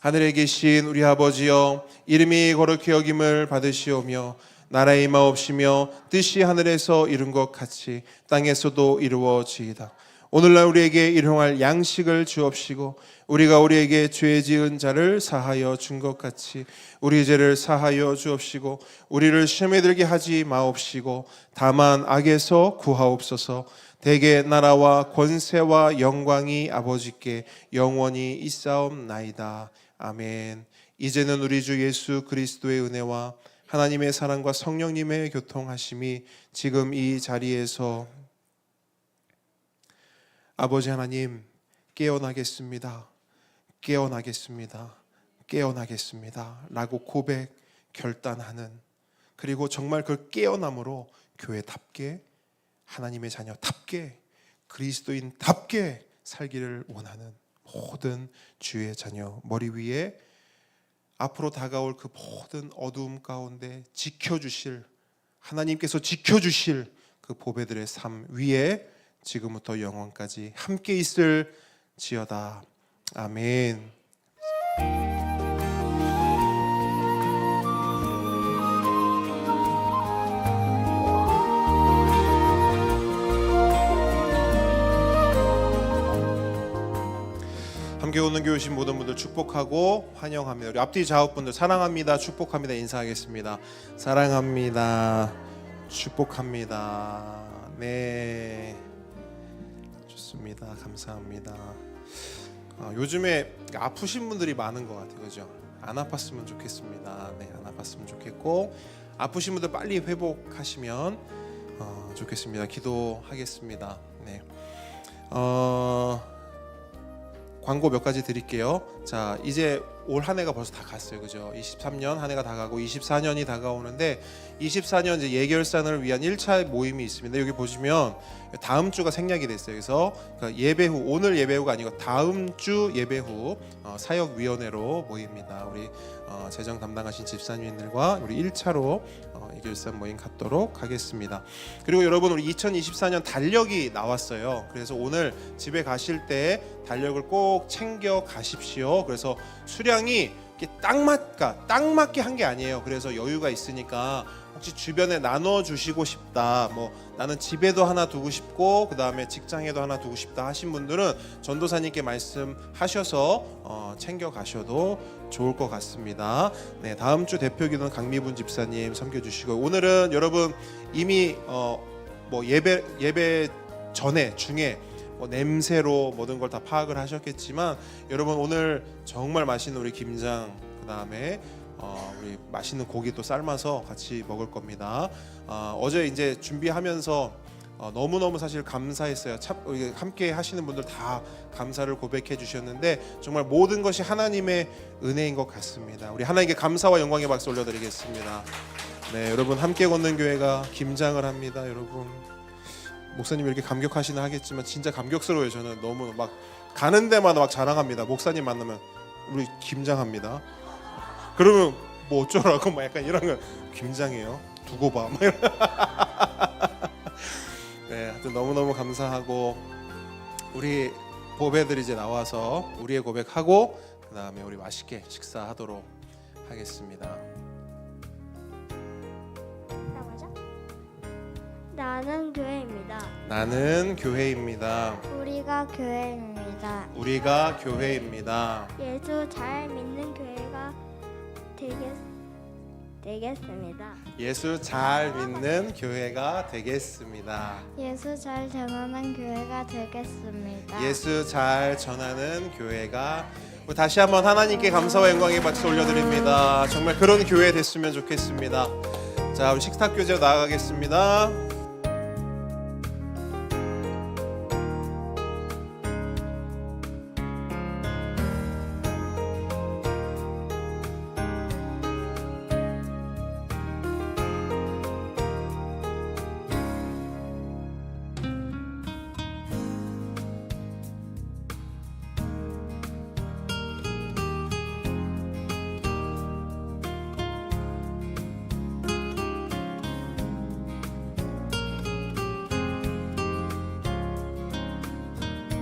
하늘에 계신 우리 아버지여, 이름이 거룩히 여김을 받으시오며 나라의 임하옵시며 뜻이 하늘에서 이룬 것 같이 땅에서도 이루어지이다. 오늘날 우리에게 일용할 양식을 주옵시고 우리가 우리에게 죄 지은 자를 사하여 준 것 같이 우리 죄를 사하여 주옵시고 우리를 시험에 들게 하지 마옵시고 다만 악에서 구하옵소서. 대개 나라와 권세와 영광이 아버지께 영원히 있사옵나이다. 아멘. 이제는 우리 주 예수 그리스도의 은혜와 하나님의 사랑과 성령님의 교통하심이 지금 이 자리에서 아버지 하나님 깨어나겠습니다. 깨어나겠습니다. 깨어나겠습니다. 라고 고백, 결단하는, 그리고 정말 그 깨어남으로 교회답게, 하나님의 자녀답게, 그리스도인답게 살기를 원하는 모든 주의 자녀 머리 위에 앞으로 다가올 그 모든 어두움 가운데 지켜주실, 하나님께서 지켜주실 그 보배들의 삶 위에 지금부터 영원까지 함께 있을지어다. 아멘. 함께 오는 교회 오신 모든 분들 축복하고 환영합니다. 우리 앞뒤 좌우분들 사랑합니다, 축복합니다 인사하겠습니다. 사랑합니다, 축복합니다. 네, 좋습니다. 감사합니다. 요즘에 아프신 분들이 많은 것 같아요, 그죠? 안 아팠으면 좋겠습니다. 네, 안 아팠으면 좋겠고 아프신 분들 빨리 회복하시면 좋겠습니다. 기도하겠습니다. 네. 광고 몇 가지 드릴게요. 자, 이제 올 한 해가 벌써 다 갔어요, 그죠? 23년 한 해가 다 가고 24년이 다가오는데 24년 이제 예결산을 위한 1차 모임이 있습니다. 여기 보시면 다음 주가 생략이 됐어요. 그래서 그러니까 예배 후, 오늘 예배 후가 아니고 다음 주 예배 후 사역위원회로 모입니다. 우리 재정 담당하신 집사님들과 우리 1차로 예결산 모임 갖도록 하겠습니다. 그리고 여러분, 우리 2024년 달력이 나왔어요. 그래서 오늘 집에 가실 때 달력을 꼭 챙겨 가십시오. 그래서 수량이 딱 맞게 한 게 아니에요. 그래서 여유가 있으니까 혹시 주변에 나눠 주시고 싶다, 뭐 나는 집에도 하나 두고 싶고 그 다음에 직장에도 하나 두고 싶다 하신 분들은 전도사님께 말씀하셔서 챙겨 가셔도 좋을 것 같습니다. 네, 다음 주 대표기도는 강미분 집사님 섬겨주시고, 오늘은 여러분 이미 뭐 예배 전에 중에 냄새로 모든 걸 다 파악을 하셨겠지만, 여러분 오늘 정말 맛있는 우리 김장, 그 다음에 우리 맛있는 고기 또 삶아서 같이 먹을 겁니다. 어제 이제 준비하면서 너무너무 사실 감사했어요. 함께 하시는 분들 다 감사를 고백해 주셨는데 정말 모든 것이 하나님의 은혜인 것 같습니다. 우리 하나님께 감사와 영광의 박수 올려드리겠습니다. 네, 여러분 함께 걷는 교회가 김장을 합니다. 여러분, 목사님 이렇게 감격하시나 하겠지만 진짜 감격스러워요. 저는 너무 막 가는 데마다 막 자랑합니다. 목사님 만나면 우리 김장합니다. 그러면 뭐 어쩌라고 막 약간 이런 거, 김장해요, 두고 봐 막 이런. 네, 하여튼 너무너무 감사하고 우리 보배들이 이제 나와서 우리의 고백하고 그 다음에 우리 맛있게 식사하도록 하겠습니다. 나는 교회입니다. 나는 교회입니다. 우리가 교회입니다. 우리가 교회입니다. 예수 잘 믿는 교회가 되겠습니다. 예수 잘 믿는 교회가 되겠습니다. 예수 잘 전하는 교회가 되겠습니다. 예수 잘 전하는 교회가. 다시 한번 하나님께 감사와 영광의 박수 올려드립니다. 정말 그런 교회 됐으면 좋겠습니다. 자, 우리 식탁 교제로 나아가겠습니다.